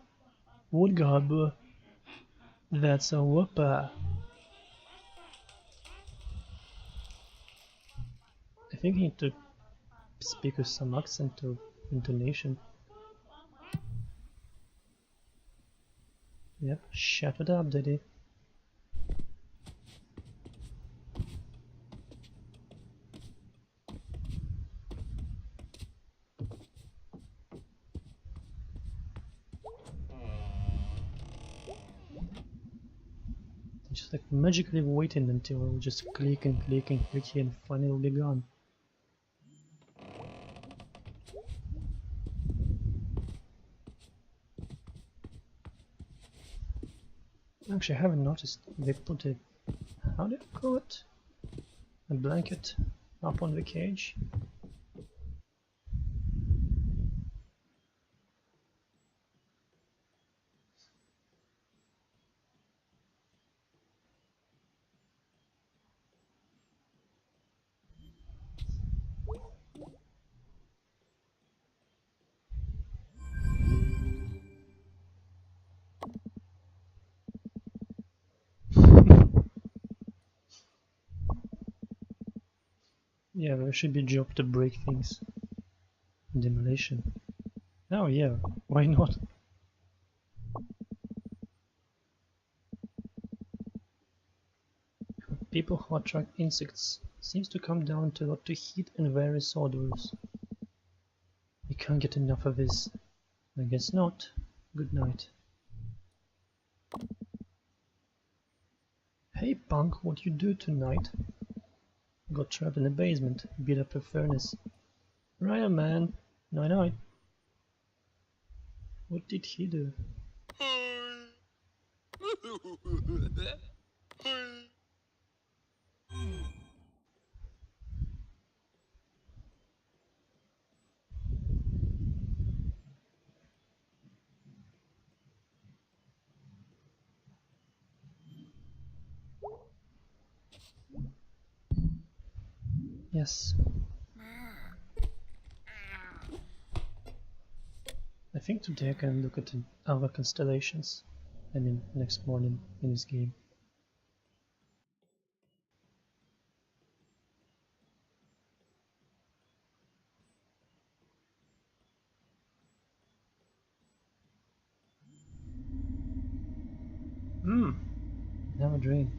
Wood Gobber. That's a whopper. I think I need to speak with some accent or intonation. Yep, shut it up, daddy. Just like magically waiting until I'll just click and click and click here and finally it'll be gone. Actually, I haven't noticed they put a, how do you call it? A blanket up on the cage. Yeah, there should be a job to break things. Demolition. Oh yeah, why not? People who attract insects seems to come down to a lot to heat and various odors. We can't get enough of this. I guess not. Good night. Hey punk, what you do tonight? Got trapped in the basement, beat up a furnace. Right, man. Night night. What did he do? Yes. I think today I can look at the other constellations. I mean, next morning in this game. Have a dream.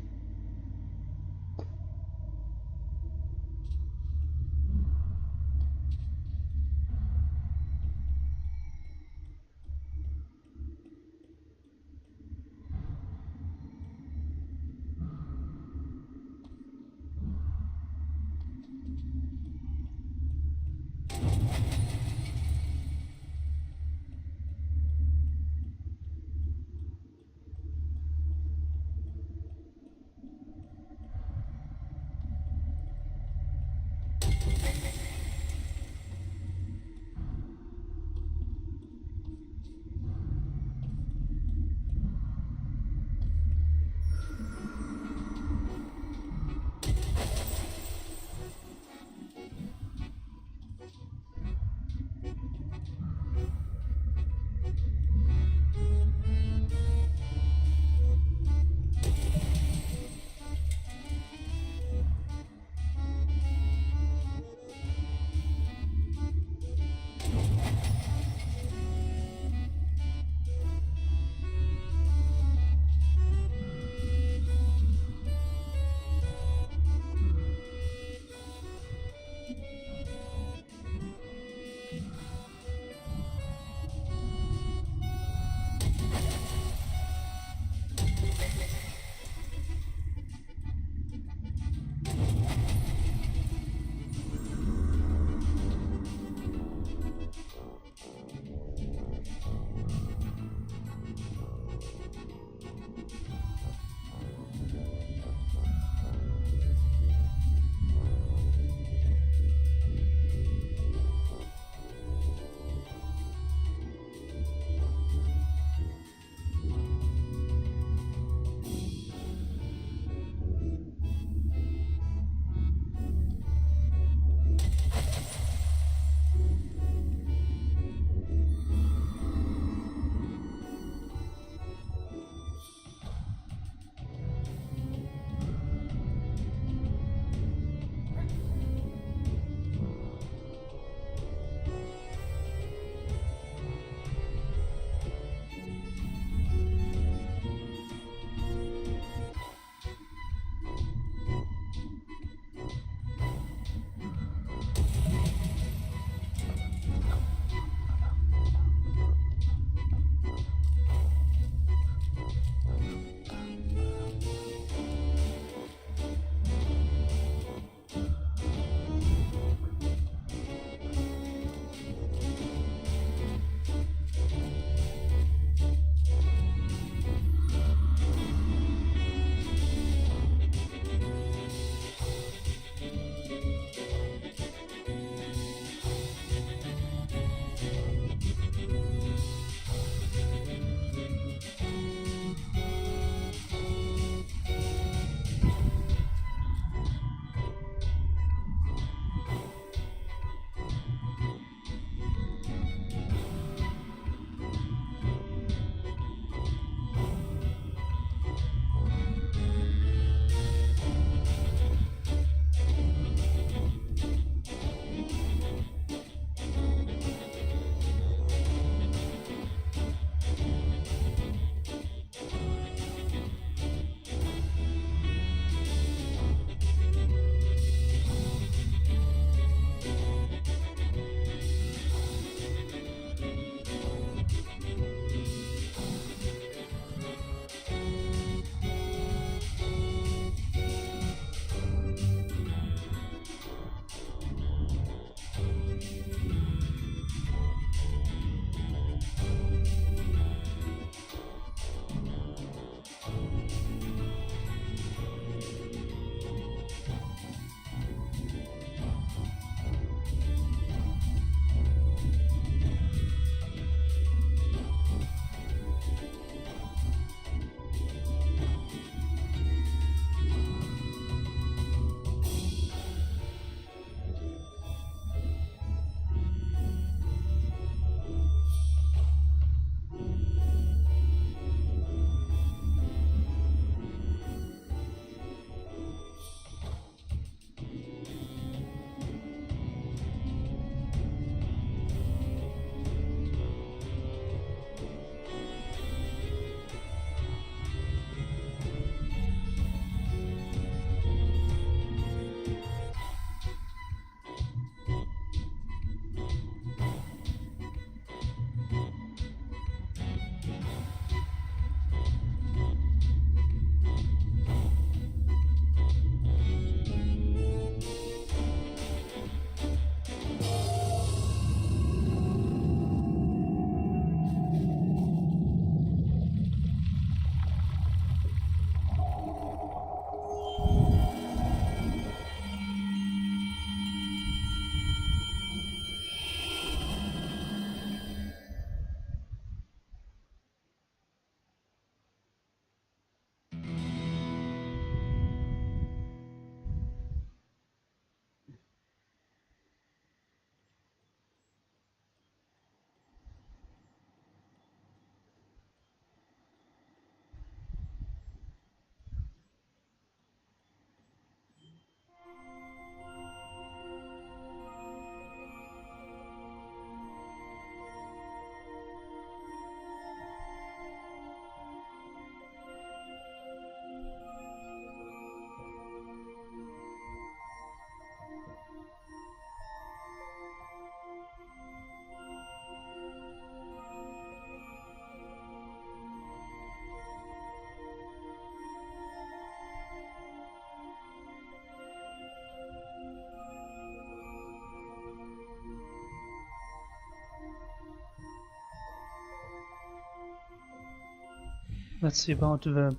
Let's see about the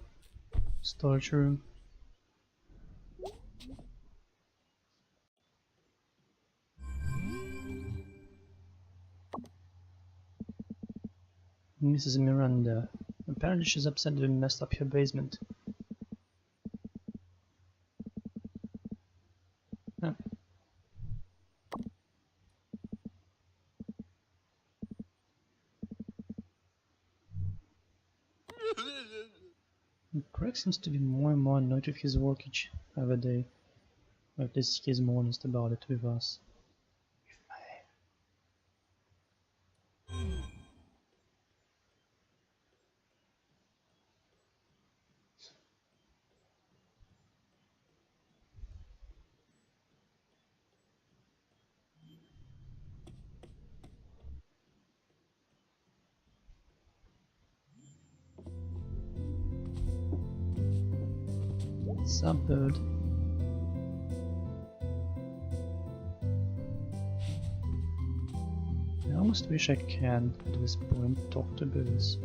storage room. Mrs. Miranda. Apparently she's upset that we messed up her basement. Huh. Craig seems to be more and more annoyed with his work each other day. Or at least he's more honest about it with us. Sup, bird? I almost wish I can, at this point, talk to birds.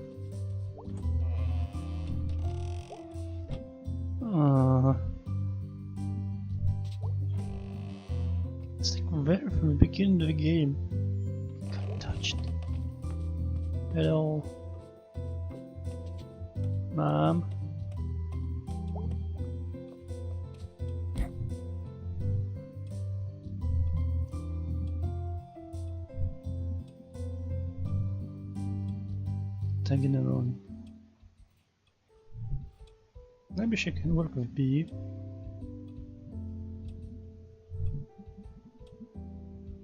It's like right from the beginning of the game. Got touched. Hello. Mom. Tagging her on. Maybe she can work with B.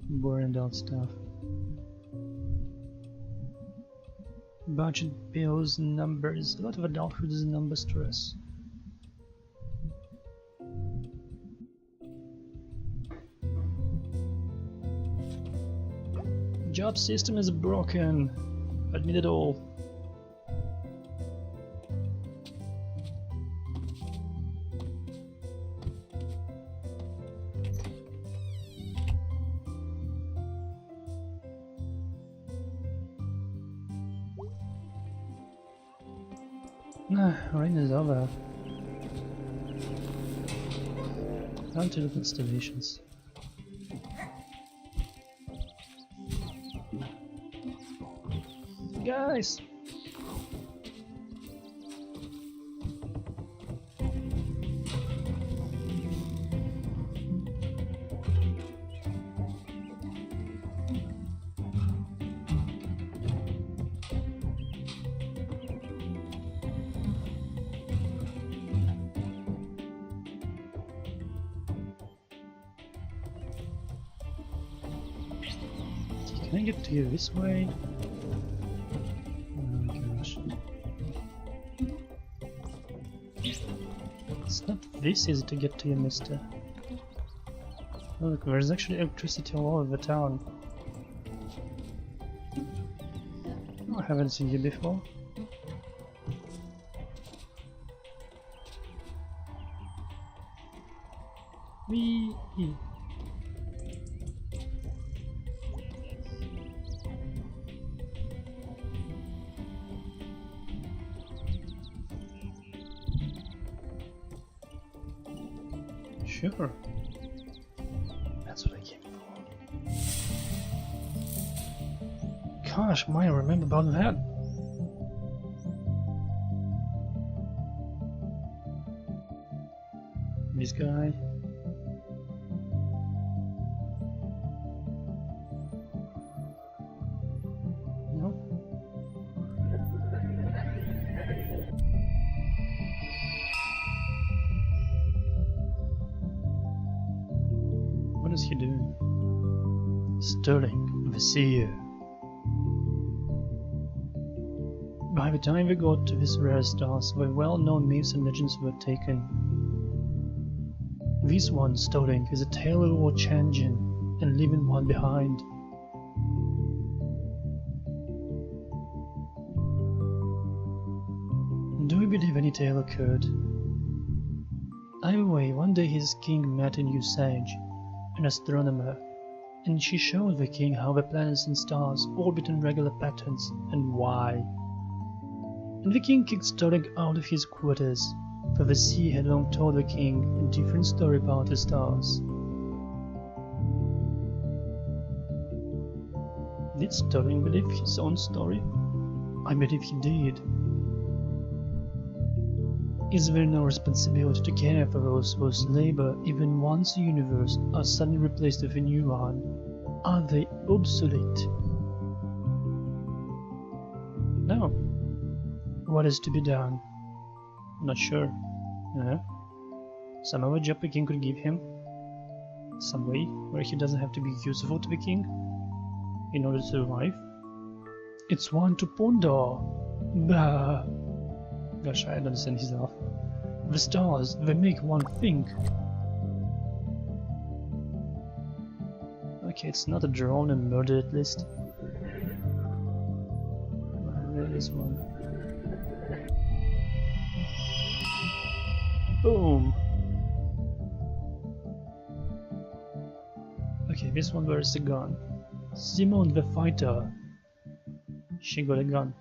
Boring adult stuff. Budget, bills, numbers. A lot of adulthood is number stress. Job system is broken. Admit it all. Rain is over. Down to the installations. Guys! Can I get to you this way? Oh gosh. It's not this easy to get to you, mister. Look, there's actually electricity all over the town. Oh, I haven't seen you before. Wee. Sure. That's what I came for. Gosh, why I remember about that? This guy. No. What is he doing? Sterling, the seer. By the time we got to this rare stars, the well-known myths and legends were taken. This one, Sterling, is a tale of war changing and leaving one behind. Do we believe any tale occurred? Either way, one day his king met a new sage, an astronomer, and she showed the king how the planets and stars orbit in regular patterns and why. and the king kicked Stark out of his quarters, for the sea had long told the king a different story about the stars. Did Sterling believe his own story? I believe he did. Is there no responsibility to care for those whose labor, even once a universe, are suddenly replaced with a new one? Are they obsolete? No. What is to be done? Not sure. Some other job the king could give him? Some way where he doesn't have to be useful to the king in order to survive? It's one to ponder. Bah. Gosh, I don't understand his laugh. The stars, they make one think. Okay, it's not a drone and murder at least. There is one. Boom! Okay, this one, where's the gun? Simone the fighter. She got a gun.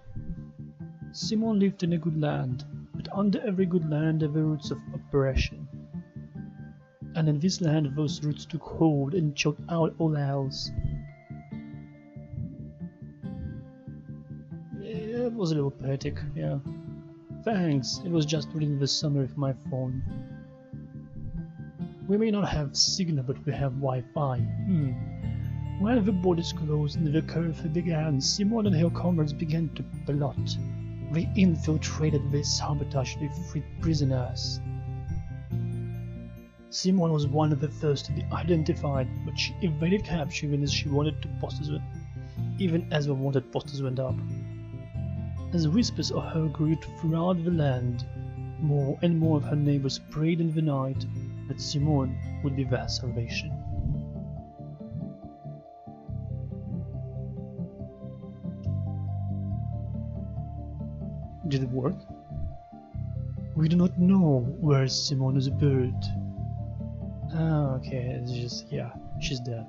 Simone lived in a good land, but under every good land there were roots of oppression. And in this land those roots took hold and choked out all else. Yeah, it was a little poetic, yeah. Thanks, it was just reading the summary of my phone. We may not have signal, but we have Wi-Fi. When the borders closed and the curfew began, Simone and her comrades began to plot. They infiltrated, they sabotaged, they freed prisoners. Simone was one of the first to be identified, but she evaded capture even as she wanted to posters went, even as the wanted posters went up. As whispers of her grew throughout the land, more and more of her neighbors prayed in the night that Simone would be their salvation. Did it work? We do not know where Simone is buried. Ah, okay, it's just, yeah, she's dead.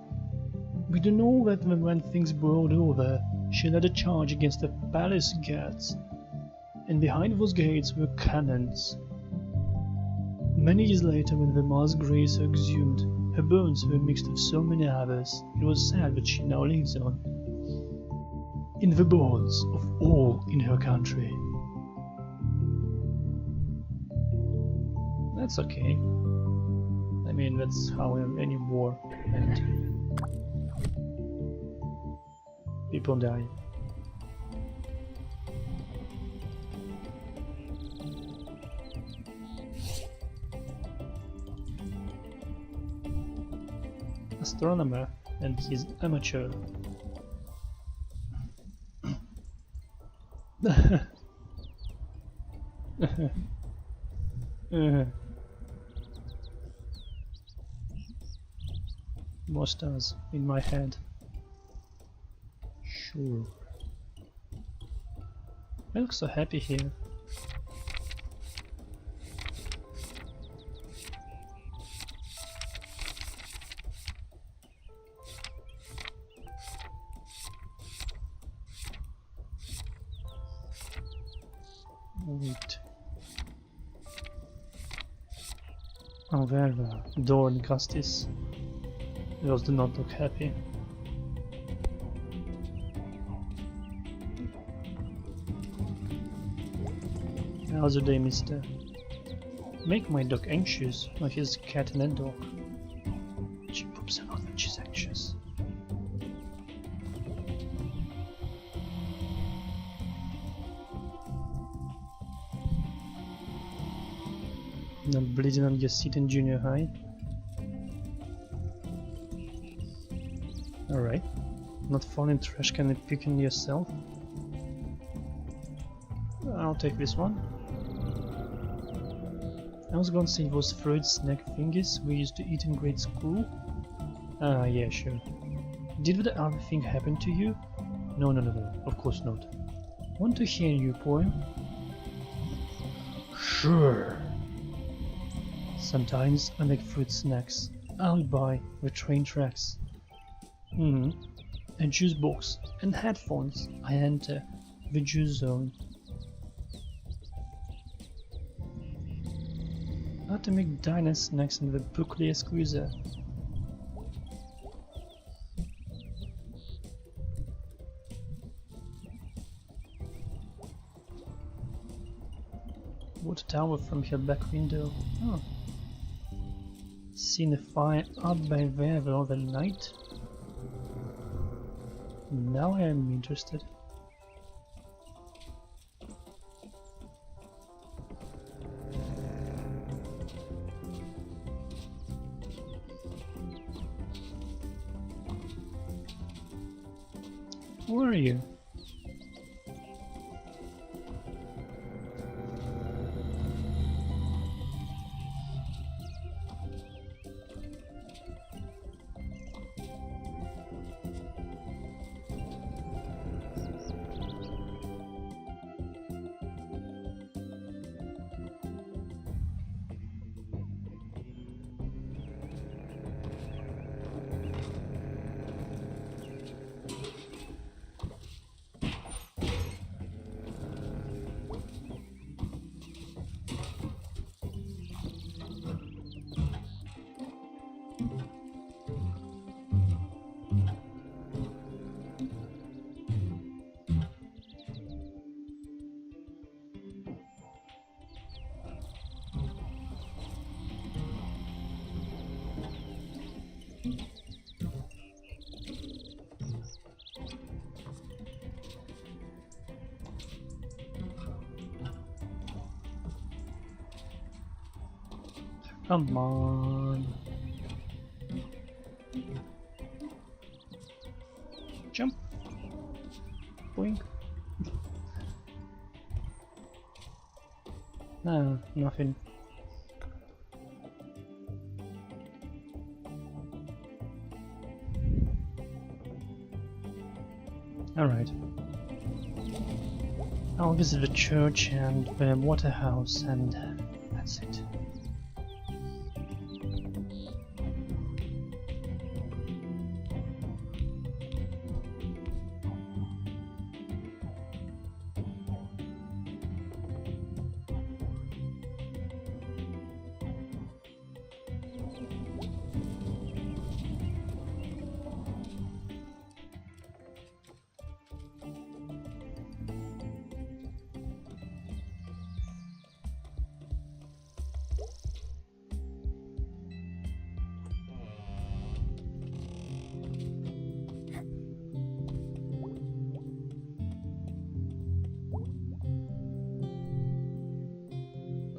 We do know that when things boiled over, she led a charge against the palace gates, and behind those gates were cannons. Many years later, when the mass graves were exhumed, her bones were mixed with so many others, it was sad that she now lives on, in the bones of all in her country. That's okay. I mean, that's how any war ends. People die. Astronomer and his amateur. More stars in my head. Sure. I look so happy here. Wait. Oh, there the door and Gustis. Those do not look happy. How's your day, mister? Make my dog anxious, like his cat and a dog. She poops a lot when she's anxious. Not bleeding on your seat in junior high? Alright. Not falling trash can and picking yourself? I'll take this one. I was gonna say those fruit snack thingies we used to eat in grade school. Ah, yeah, sure. Did the other thing happen to you? No, of course not. Want to hear your poem? Sure. Sometimes I make fruit snacks. I'll buy the train tracks. A juice box and headphones. I enter the juice zone. Atomic Diner Snacks and the Bouclier Squeezer. Water tower from her back window. Oh. Seen a fire up by there the other night? Now I am interested. Who are you? Come on. Jump. Boing. No, nothing. Alright. I'll visit the church and the water house and that's it.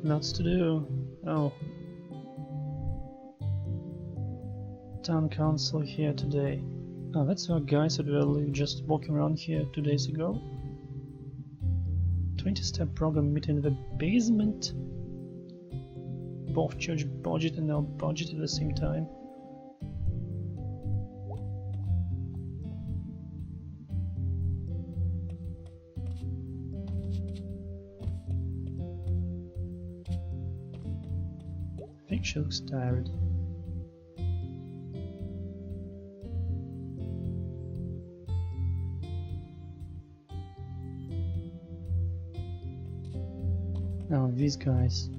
Lots to do. Oh. Town council here today. Oh, that's our guys that were just walking around here 2 days ago. 20-step program meeting in the basement. Both church budget and our budget at the same time. I think she looks tired. Oh, these guys.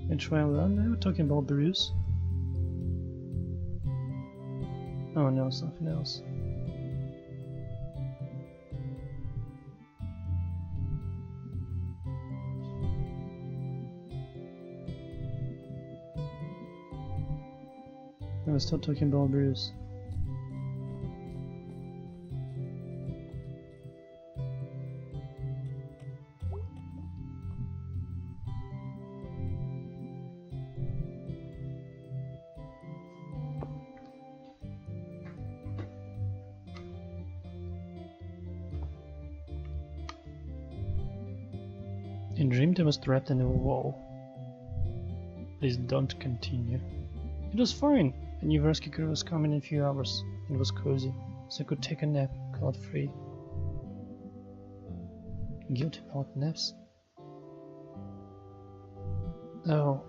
Which way around now? Talking about Bruce? Oh no, something else. I was still talking about Bruce. In Dreamed I was trapped in a wall. Please don't continue. It was fine. A new rescue crew was coming in a few hours. It was cozy, so I could take a nap, cloud free. Guilty about naps? Oh.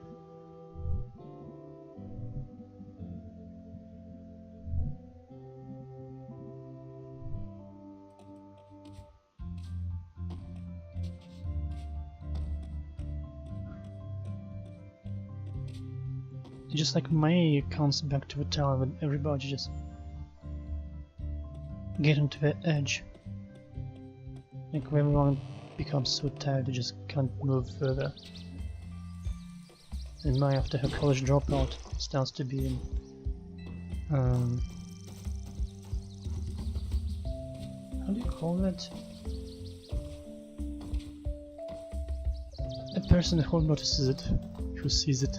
Just like May comes back to the tower when everybody just getting to the edge. Like when everyone becomes so tired they just can't move further. And May, after her college dropout, starts to be how do you call that? A person who notices it, who sees it.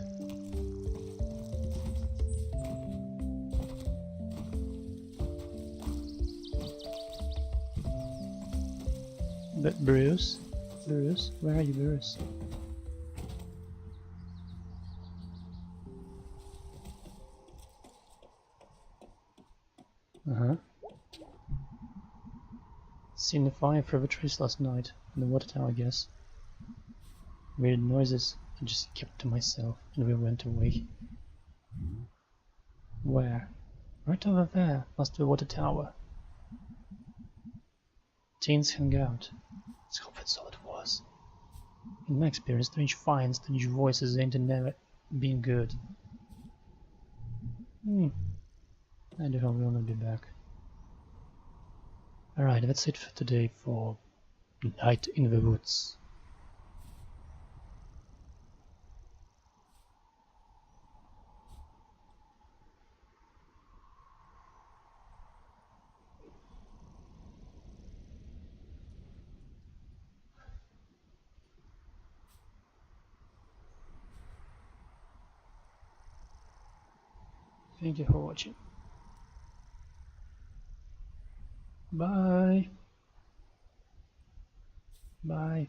But Bruce? Bruce? Where are you, Bruce? Uh-huh. Seen the fire through the trees last night, in the water tower, I guess. Weird noises, I just kept to myself, and we went away. Where? Right over there, past the water tower. Teens hang out. Let's hope that's all it was. In my experience, strange finds, strange voices ain't never been good. I do hope we'll not be back. Alright, that's it for today for Night in the Woods. Thank you for watching. Bye. Bye.